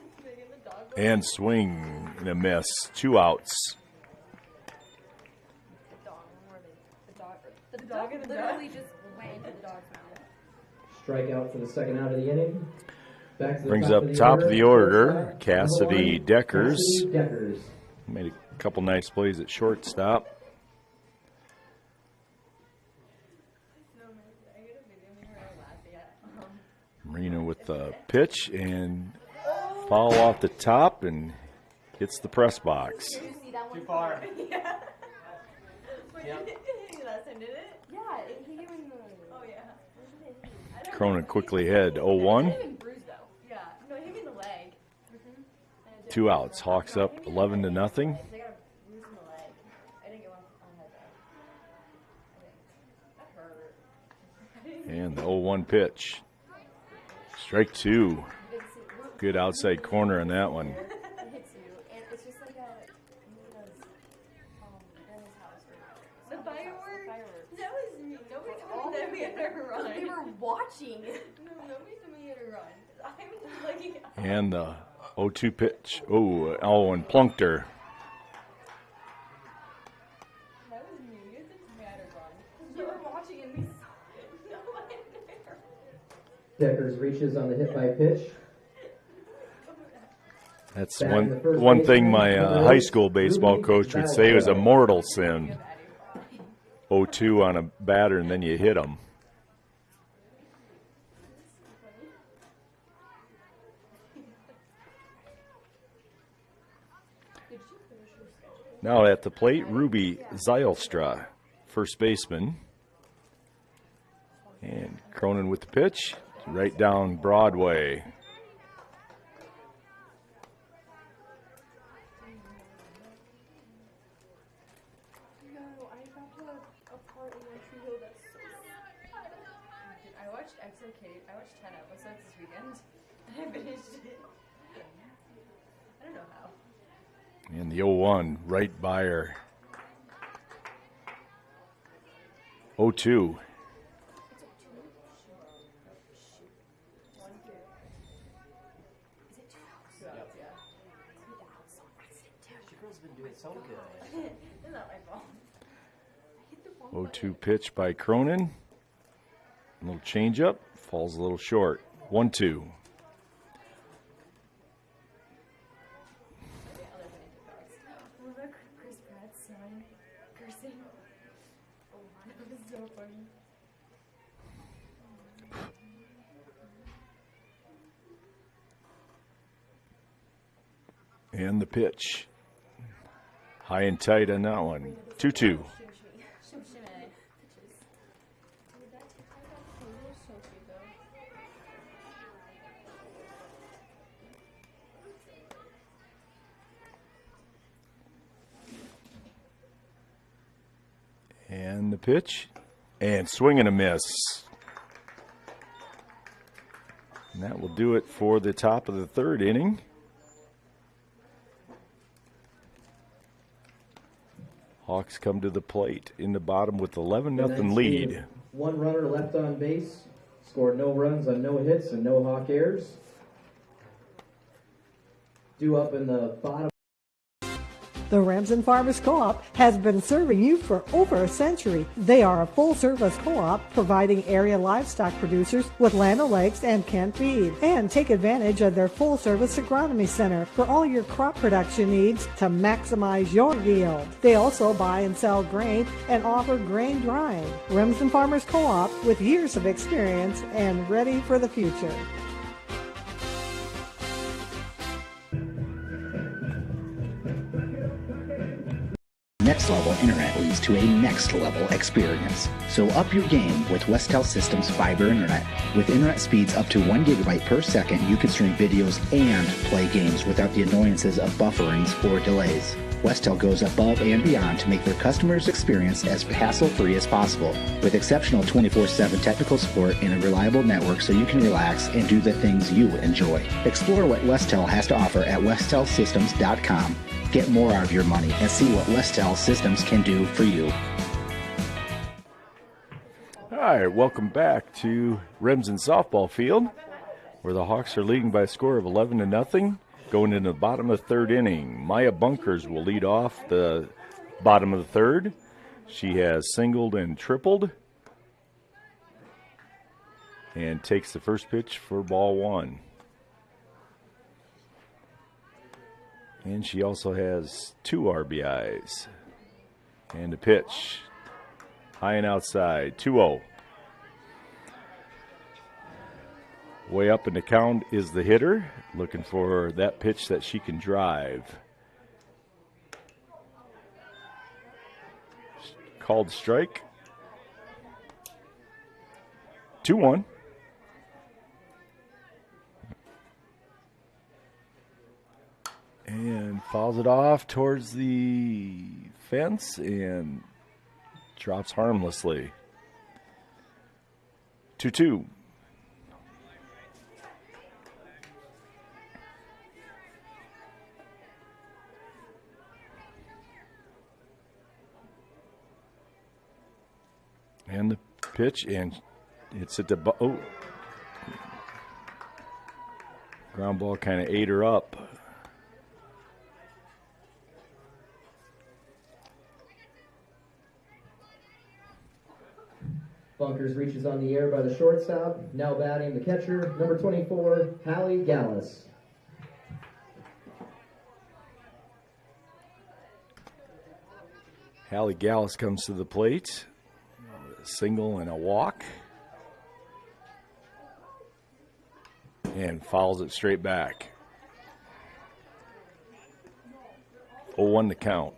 And swing and a miss. 2 outs. the dog literally just went into the dog's mouth. Strikeout for the second out of the inning. Back to the Brings up top of the order, Cassidy Deckers. Cassidy Deckers. Made a couple nice plays at shortstop. Marino with the pitch and foul off the top and hits the press box. Did you see that one? Too far. Yeah. Yep. Last time, did it? Yeah, he gave me the. Oh, yeah. Cronin quickly ahead, 0-1. It didn't even bruise, though. Yeah. No, it hit me in the leg. 2 outs. Hawks up 11-0. They got a bruise in the leg. I didn't get one on head, though. That hurt. And the 0-1 pitch. Strike 2. Good outside corner on that one. It hits you, and it's just like a grandma's house. The fireworks? That was me. Nobody told me that we had to run. They were watching. No, nobody told me we had to run. I'm looking at And the 0-2 pitch. Oh, and plunked her. That was me. You said we had to run. You were watching and we saw it. Nobody there. Deckers reaches on the hit by pitch. That's one thing my high school baseball coach would say was a mortal sin. 0-2 on a batter and then you hit him. Now at the plate, Ruby Zylstra, first baseman. And Cronin with the pitch, right down Broadway. I watched XOK. I watched 10 episodes this weekend, and I finished it. I don't know how. And the 0-1 right by her. 0-2. Girl's been doing so good. It's not my fault. 0-2 pitch by Cronin. A little changeup. Falls a little short. 1-2. What about Chris Pratt's son cursing? Oh, that was so funny. And the pitch. High and tight on that one. 2-2. And the pitch. And swing and a miss. And that will do it for the top of the third inning. Hawks come to the plate in the bottom with 11-0 lead. 1 runner left on base. Scored no runs on no hits and no Hawk errors. Due up in the bottom. The Remsen Farmers Co-op has been serving you for over a century. They are a full-service co-op providing area livestock producers with land o'lakes and canned feed. And take advantage of their full-service agronomy center for all your crop production needs to maximize your yield. They also buy and sell grain and offer grain drying. Remsen Farmers Co-op with years of experience and ready for the future. Next next level internet leads to a next level experience. So up your game with Westel Systems Fiber Internet. With internet speeds up to 1 gigabyte per second, you can stream videos and play games without the annoyances of bufferings or delays. Westel goes above and beyond to make their customers' experience as hassle-free as possible, with exceptional 24/7 technical support and a reliable network so you can relax and do the things you enjoy. Explore what Westel has to offer at westelsystems.com. Get more out of your money and see what Westel Systems can do for you. All right, welcome back to Remsen softball field, where the Hawks are leading by a score of 11-0. Going into the bottom of the third inning, Maya Bunkers will lead off the bottom of the third. She has singled and tripled and takes the first pitch for ball one. And she also has 2 RBIs. And a pitch, high and outside, 2-0. Way up in the count is the hitter, looking for that pitch that she can drive. Called strike. 2-1. And fouls it off towards the fence and drops harmlessly. 2-2. And the pitch, and it's at the ground ball kind of ate her up. Bunkers reaches on the air by the shortstop. Now batting the catcher, number 24, Hallie Gallus. Hallie Gallus comes to the plate. A single and a walk. And fouls it straight back. 0-1 to count.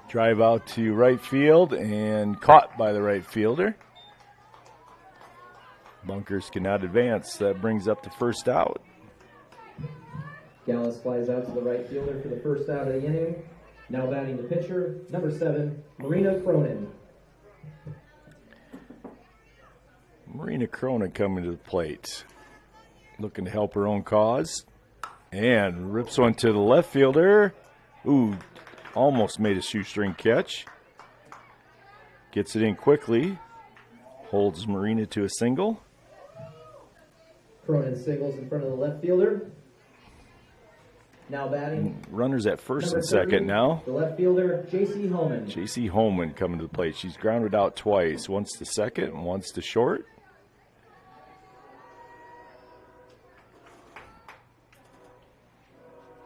Drive out to right field and caught by the right fielder. Bunkers cannot advance. That brings up the first out. Gallus flies out to the right fielder for the first out of the inning. Now batting the pitcher, number 7, Marina Cronin. Marina Cronin coming to the plate. Looking to help her own cause. And rips one to the left fielder. Ooh, almost made a shoestring catch. Gets it in quickly. Holds Marina to a single. Cronin singles in front of the left fielder. Now batting. Runners at first and 30, second now. The left fielder, J.C. Holman. J.C. Holman coming to the plate. She's grounded out twice. Once to second and once to short.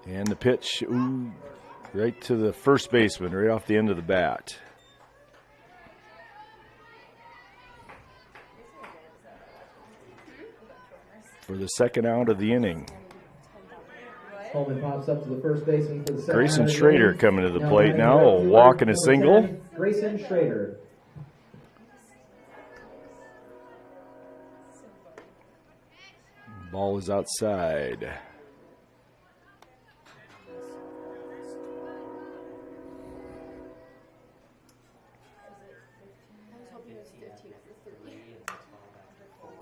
And the pitch, ooh, right to the first baseman, right off the end of the bat. For the second out of the inning. Holman pops up to the first baseman for the second Grayson out of the Schrader inning. coming to the Now plate batting now, right a fielder, walk and a number single. 10, Grayson Schrader. Ball is outside.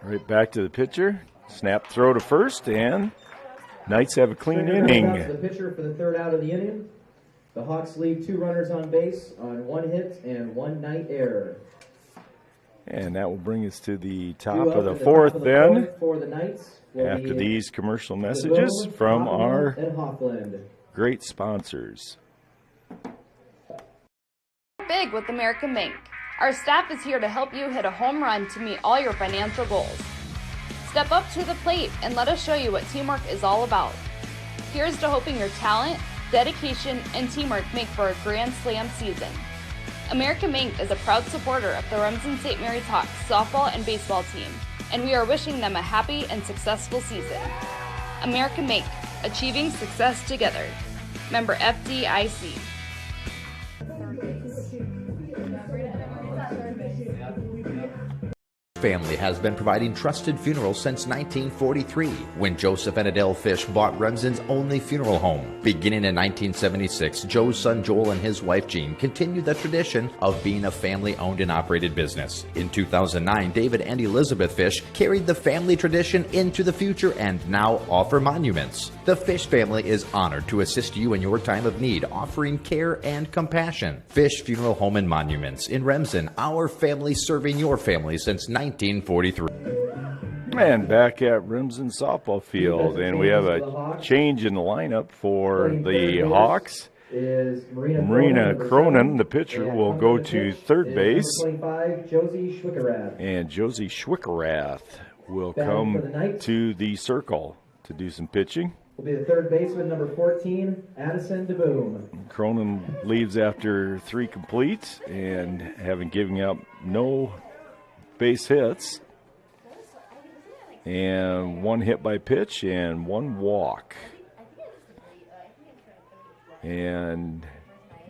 Right back to the pitcher. Snap throw to first, and Knights have a clean Schrader inning. comes out to the pitcher for the third out of the inning. The Hawks leave 2 runners on base on 1 hit and 1 night error. And that will bring us to the 2 top up of the in fourth top of then. fourth for the Knights will After be these commercial messages DeVoe, from Hoffman, our and Hoffland. great sponsors. Big with American Bank. Our staff is here to help you hit a home run to meet all your financial goals. Step up to the plate and let us show you what teamwork is all about. Here's to hoping your talent dedication, and teamwork make for a grand slam season. American Mink is a proud supporter of the Remsen St. Mary's Hawks softball and baseball team, and we are wishing them a happy and successful season. American Mink, achieving success together. Member FDIC. Family has been providing trusted funerals since 1943, when Joseph and Adele Fish bought Remsen's only funeral home. Beginning in 1976, Joe's son Joel and his wife Jean continued the tradition of being a family-owned and operated business. In 2009, David and Elizabeth Fish carried the family tradition into the future and now offer monuments. The Fish family is honored to assist you in your time of need, offering care and compassion. Fish Funeral Home and Monuments in Remsen, our family serving your family since 1943. And back at Remsen softball field, and we have a change in the lineup for the Hawks. Marina Cronin, the pitcher, will go to third base, and Josie Schwickerath will come to the circle to do some pitching. Will be the third baseman, number 14, Addison DeBoom. Cronin leaves after 3 complete and having given up no base hits, and 1 hit by pitch and 1 walk. And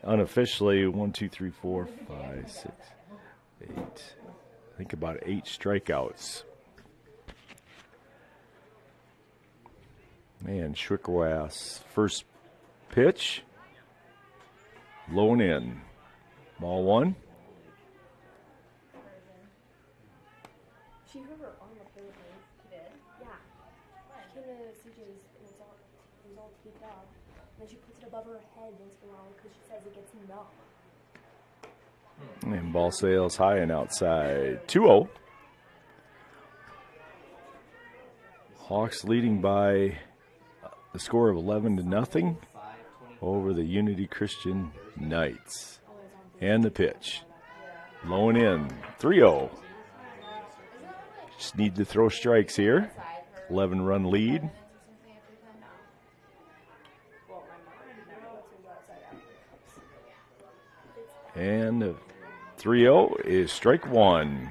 unofficially 1, 2, 3, 4, 5, 6, 8. I think about 8 strikeouts. Man, Schwickerath's first pitch, low and in. Ball 1. She heard her arm up there with me. She did? Yeah. She came to CJ's and it was all taped up. And then she puts it above her head once in a while because she says it gets numb. And ball sails high and outside. 2-0. Hawks leading by the score of 11-0 over the Unity Christian Knights. And the pitch. Low and in. 3-0. Just need to throw strikes here. 11-run lead. And the 3-0 is strike 1.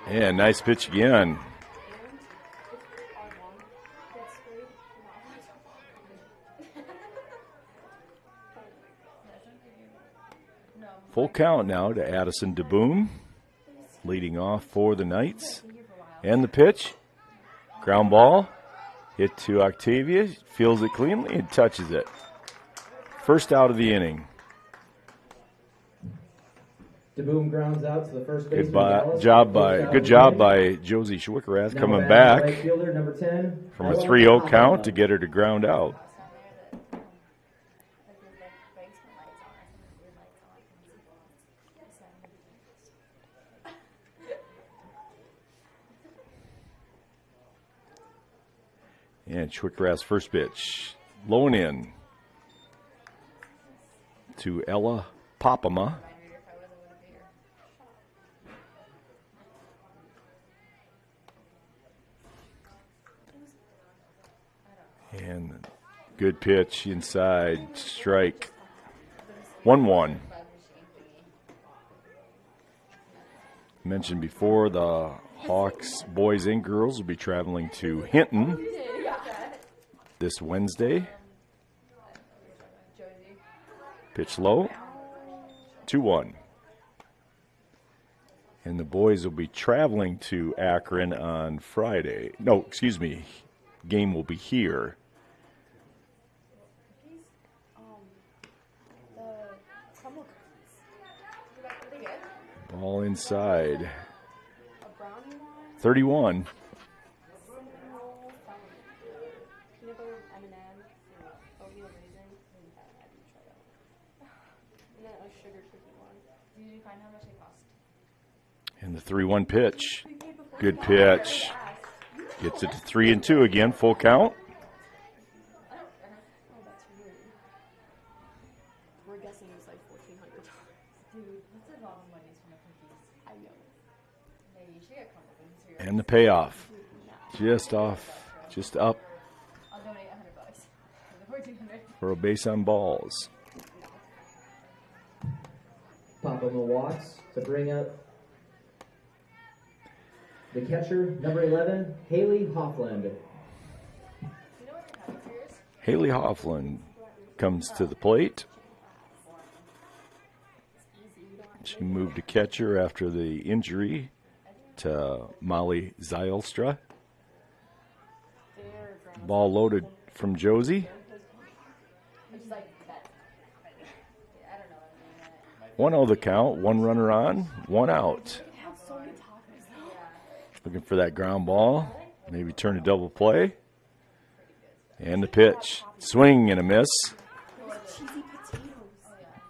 And nice pitch again. Full count now to Addison DeBoom, leading off for the Knights. And the pitch, ground ball, hit to Octavia, feels it cleanly and touches it. First out of the inning. DeBoom grounds out to the first baseman. Good job by Josie Schwickerath coming back from a 3-0 count to get her to ground out. And Schwickerath's first pitch, low and in to Ella Popema. And good pitch inside, strike. 1-1. Mentioned before, the Hawks boys and girls will be traveling to Hinton this Wednesday. Pitch low, 2-1. And the boys will be traveling to Akron on Friday. No, excuse me, game will be here. Ball inside. 31. And the 3-1 pitch. Good pitch. Gets it to 3-2 again, full count. And the payoff. Just off, just up for a base on balls. Papama walks to bring up the catcher, number 11, Haley Hoffland. Haley Hoffland comes to the plate. She moved to catcher after the injury to Molly Zylstra. Ball loaded from Josie. 1-0 the count, one runner on, one out. Looking for that ground ball, maybe turn a double play. And the pitch, swing and a miss.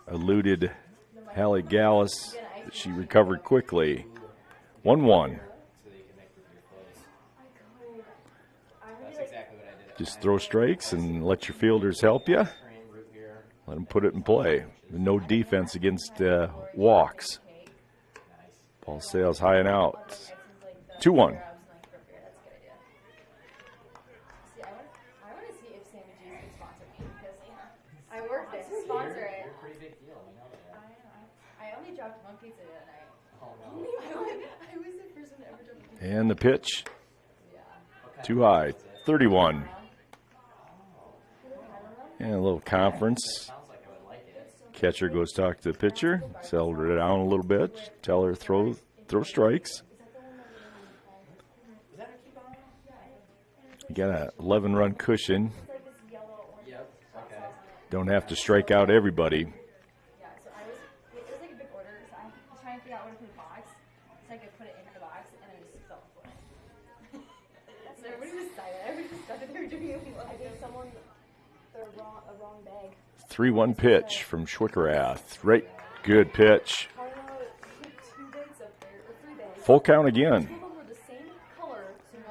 Eluded Hallie Gallus, but she recovered quickly. 1-1. Just throw strikes and let your fielders help you. Let them put it in play. No defense against walks. Ball sails high and out. 2-1. And the pitch. Too high. 31. And a little conference. Catcher goes talk to the pitcher. Settle her down a little bit. Tell her throw strikes. You got an 11-run cushion. Don't have to strike out everybody. Someone a wrong bag. 3-1 pitch from Schwickerath. Right, good pitch. Full count again.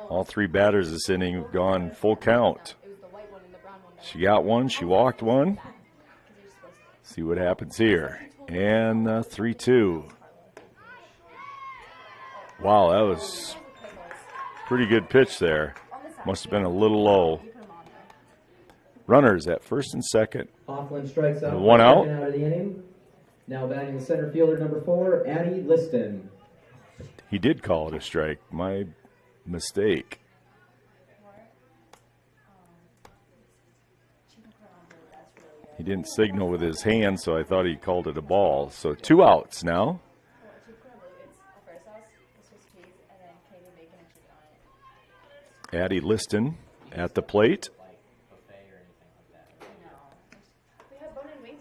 All three batters this inning have gone full count. She got one, she walked one. See what happens here. And 3-2. Wow, that was a pretty good pitch there. Must have been a little low. Runners at first and second. Hoffland strikes out. One out. Out of the inning. Now batting the center fielder, number 4, Addie Liston. He did call it a strike. My mistake. He didn't signal with his hand, so I thought he called it a ball. So 2 outs now. Addie Liston at the plate.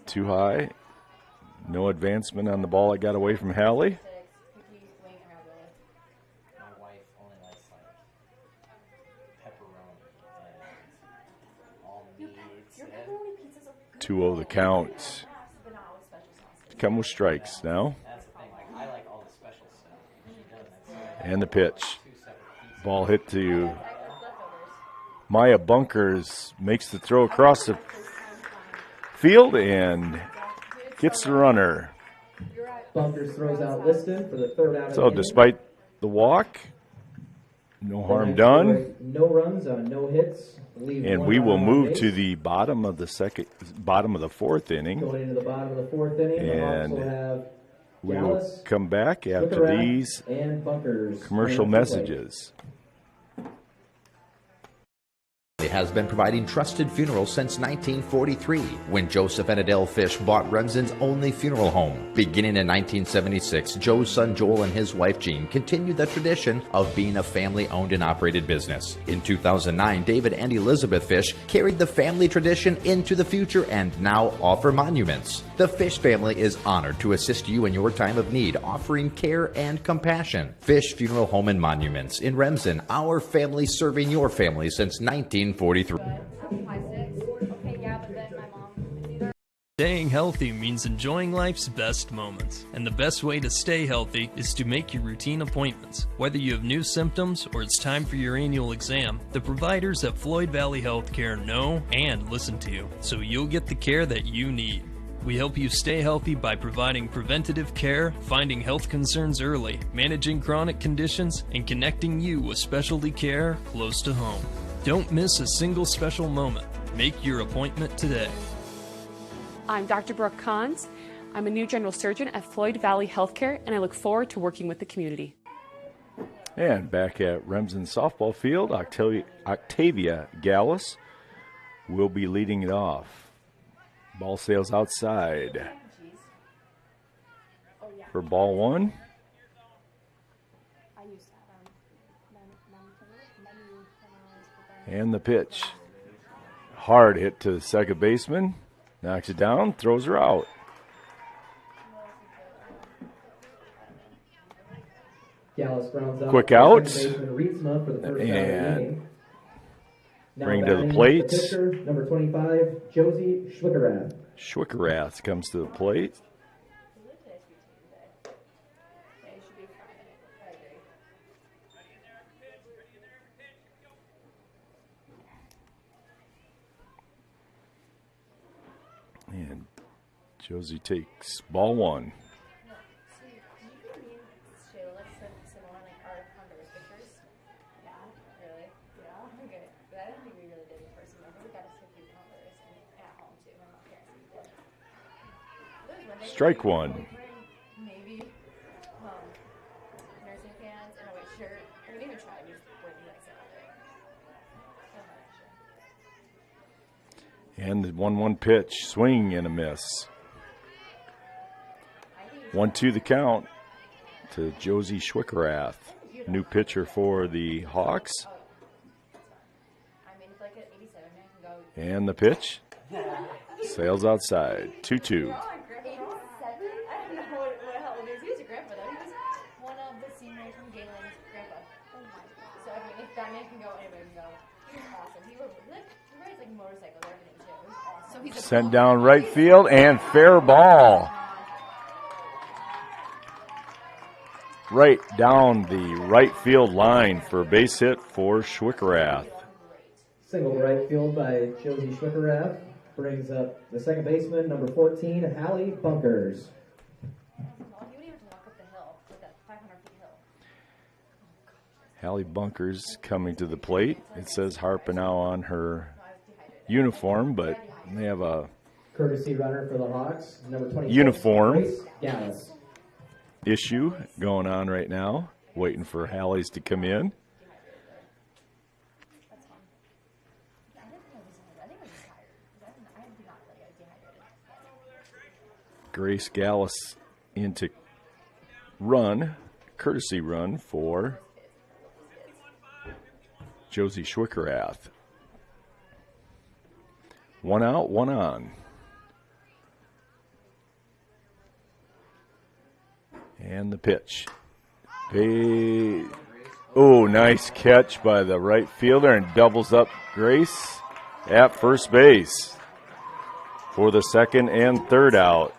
Too high. No advancement on the ball. I got away from Hallie. My wife only likes like pepperoni and all meats. 2-0 the count. Come with strikes now. That's the thing. Like I like all the special stuff. She doesn't. And the pitch. Ball hit to Maya Bunkers. Makes the throw across the field and gets the runner. Bunkers throws out Liston for the 3rd out. So despite the walk, no harm done. No runs on no hits. And we will move to the bottom of the 4th inning. Going into the bottom of the 4th inning, and the Hawks will have we will Dallas, come back after these and Bunkers commercial messages. Has been providing trusted funerals since 1943, when Joseph and Adele Fish bought Remsen's only funeral home. Beginning in 1976, Joe's son Joel and his wife Jean continued the tradition of being a family-owned and operated business. In 2009, David and Elizabeth Fish carried the family tradition into the future and now offer monuments. The Fish family is honored to assist you in your time of need, offering care and compassion. Fish Funeral Home and Monuments in Remsen, our family serving your family since 1943. Staying healthy means enjoying life's best moments, and the best way to stay healthy is to make your routine appointments. Whether you have new symptoms or it's time for your annual exam, the providers at Floyd Valley Healthcare know and listen to you, so you'll get the care that you need. We help you stay healthy by providing preventative care, finding health concerns early, managing chronic conditions, and connecting you with specialty care close to home. Don't miss a single special moment. Make your appointment today. I'm Dr. Brooke Kahns. I'm a new general surgeon at Floyd Valley Healthcare, and I look forward to working with the community. And back at Remsen softball field, Octavia Gallus will be leading it off. Ball sails outside for ball one. And the pitch. Hard hit to the second baseman. Knocks it down, throws her out. Quick out. And bring to the plate. Number 25, Josie Schwickerath. Schwickerath comes to the plate. And Josie takes ball one. Strike one. Maybe nursing pants and a white shirt. I can even try to wear the And the 1-1 pitch, swing and a miss. 1-2 the count to Josie Schwickerath, new pitcher for the Hawks. And the pitch sails outside, 2-2. Sent down right field and fair ball. Right down the right field line for a base hit for Schwickerath. Single right field by Josie Schwickerath brings up the second baseman, number 14, Hallie Bunkers. Hallie Bunkers coming to the plate. It says Harpenau on her uniform, but they have a courtesy runner for the Hawks, number 26, uniform Grace Gallus. Issue going on right now, waiting for Hallie's to come in. Grace Gallus into run, courtesy run for Josie Schwickerath. One out, one on. And the pitch. Oh, nice catch by the right fielder and doubles up Grace at first base for the second and third out.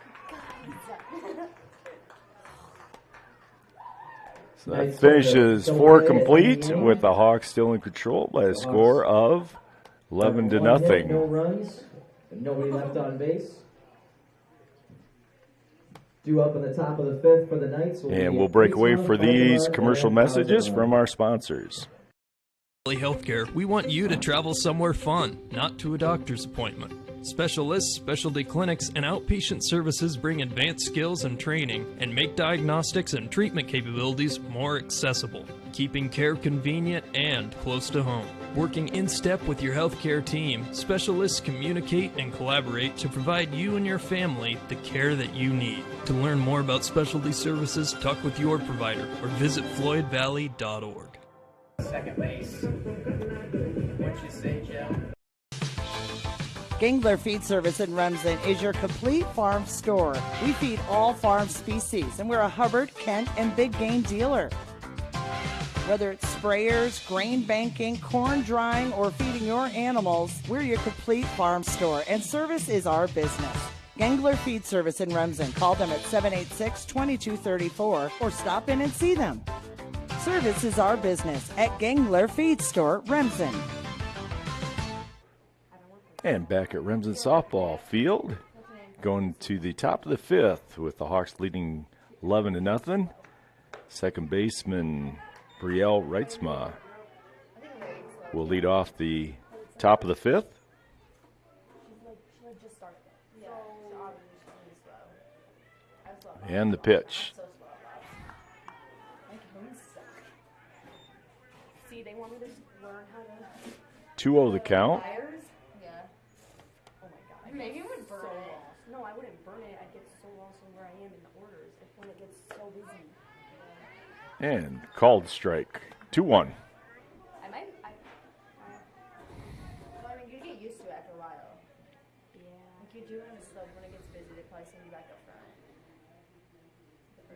So that finishes 4 complete with the Hawks still in control by a score of 11-0. No runs, nobody left on base. Due up in the top of the fifth for the Knights. And we'll break away for these commercial messages from our sponsors. Valley Healthcare, we want you to travel somewhere fun, not to a doctor's appointment. Specialists, specialty clinics, and outpatient services bring advanced skills and training and make diagnostics and treatment capabilities more accessible, keeping care convenient and close to home. Working in step with your healthcare team, specialists communicate and collaborate to provide you and your family the care that you need. To learn more about specialty services, talk with your provider or visit floydvalley.org. Second base. What'd you say, Jim? Gangler Feed Service in Remsen is your complete farm store. We feed all farm species, and we're a Hubbard, Kent, and Big Game dealer. Whether it's sprayers, grain banking, corn drying, or feeding your animals, we're your complete farm store, and service is our business. Gangler Feed Service in Remsen. Call them at 786-2234 or stop in and see them. Service is our business at Gangler Feed Store, Remsen. And back at Remsen softball field, going to the top of the fifth with the Hawks leading 11-0. Second baseman Brielle Reitzma will lead off the top of the fifth. And the pitch. See, they want me to learn how to 2-0 the count. Yeah. Oh my god. Maybe you would burn it. No, I wouldn't burn it. I'd get so lost on where I am in the orders when it gets so busy. And called strike. 2-1. I might. Well, I mean, you get used to it after a while. Yeah. Like you do it on the slope when it gets busy, they probably send you back up front.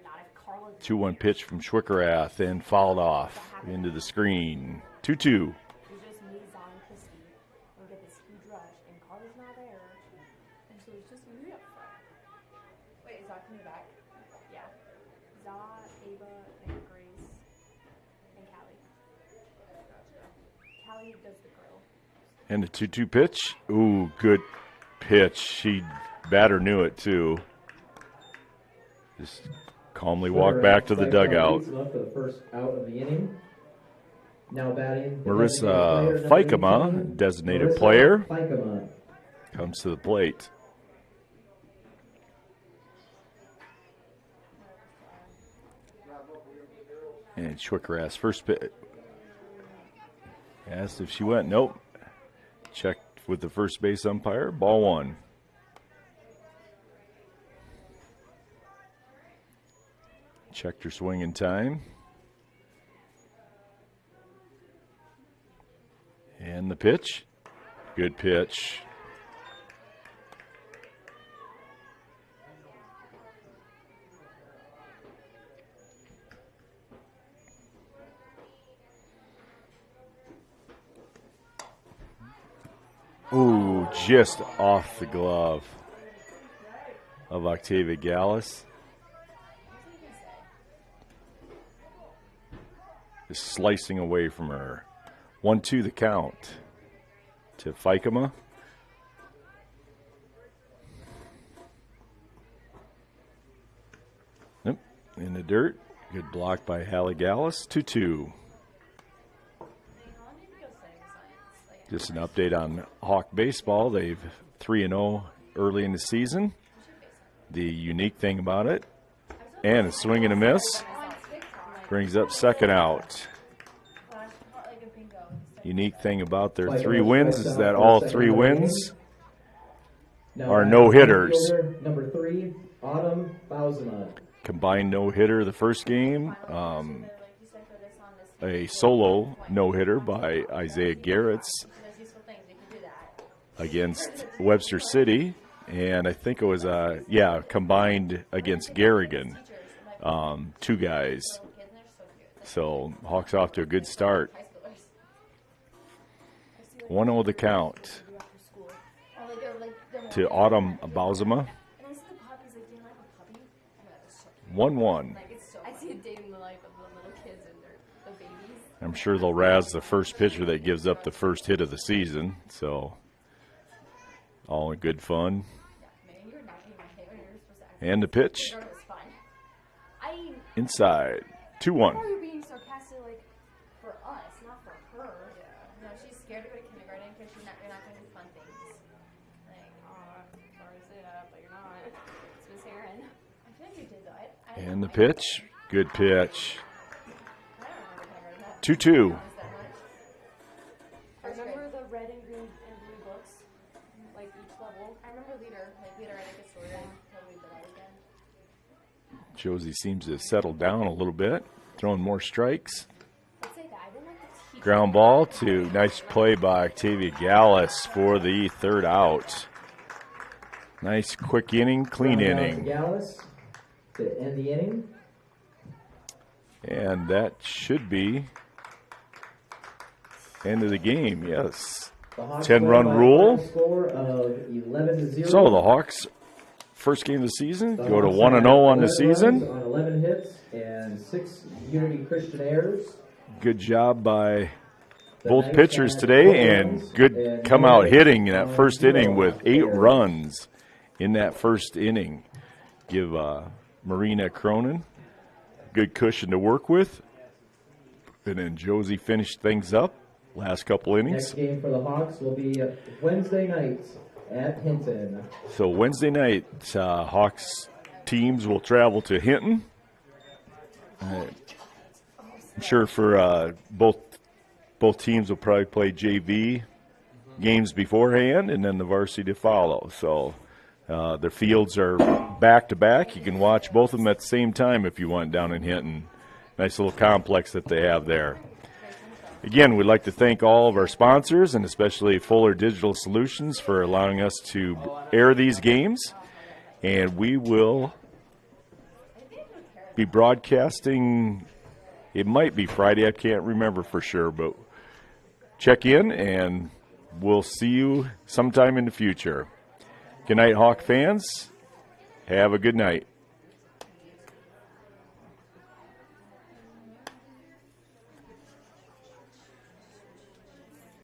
Not if Carla. 2-1 pitch from Schwickerath and fouled off into the screen. 2-2. It's just me, Zon, and Christy. We get this huge rush, and Carla's not there. And so it's just me up front. Wait, is that coming back? Yeah. Zon, Ava, and Grace, and Callie. Callie does the grill. And the 2-2 pitch. Ooh, good pitch. She batter knew it too. Just calmly walked back to the dugout. For the first out of the inning. Now batting. Marissa Fikema, designated player, comes to the plate. And Schwickerath's first pitch. Asked if she went. Nope. Checked with the first base umpire. Ball one. Checked her swing in time. And the pitch. Good pitch. Ooh, just off the glove of Octavia Gallus. Just slicing away from her. 1-2 the count to Fikema. Yep, in the dirt. Good block by Hallie Gallus. 2-2. Just an update on Hawk baseball. They've 3-0 early in the season. The unique thing about it, and a swing and a miss, brings up second out. Unique thing about their 3 wins is that all 3 wins are no-hitters. Number 3, Autumn Bausema. Combined no-hitter the first game. A solo no-hitter by Isaiah Garrett's against Webster City. And I think it was, combined against Garrigan. 2 guys. So Hawks off to a good start. 1-0 the count to Autumn Bausema. 1-1. I see a day in the life of the little kids and the babies. I'm sure they'll razz the first pitcher that gives up the first hit of the season. So all in good fun. And the pitch. Inside. 2-1. You're being sarcastic, like, for us, not for her. Yeah. No, she's scared to go to kindergarten because you're not going to do fun things. Like, Sorry to say that, but you're not. It's Miss Aaron. I feel like you did though. And the pitch. Good pitch. 2-2. I remember the red and green and blue books, like each level. I remember leader I think it's sorted. Totally did that again. Josie seems to have settled down a little bit, throwing more strikes. Let's say that. I didn't like the teacher. Ground ball to nice play by Octavia Gallus for the third out. Nice quick inning, clean inning. Gallus to end the inning. And that should be end of the game, yes. 10-run rule. Score of 11-0. So the Hawks, first game of the season, go to 1-0 on the season. On 11 hits and 6 Unity Christian errors. Good job by both pitchers today, and good come out hitting in that first inning with 8 runs in that first inning. Give Marina Cronin good cushion to work with. And then Josie finished things up last couple innings. Next game for the Hawks will be Wednesday night at Hinton. So Wednesday night, Hawks teams will travel to Hinton. I'm sure for both teams will probably play JV games beforehand, and then the varsity to follow. So their fields are back to back. You can watch both of them at the same time if you want down in Hinton. Nice little complex that they have there. Again, we'd like to thank all of our sponsors, and especially Fuller Digital Solutions, for allowing us to air these games. And we will be broadcasting, it might be Friday, I can't remember for sure, but check in and we'll see you sometime in the future. Good night, Hawk fans. Have a good night.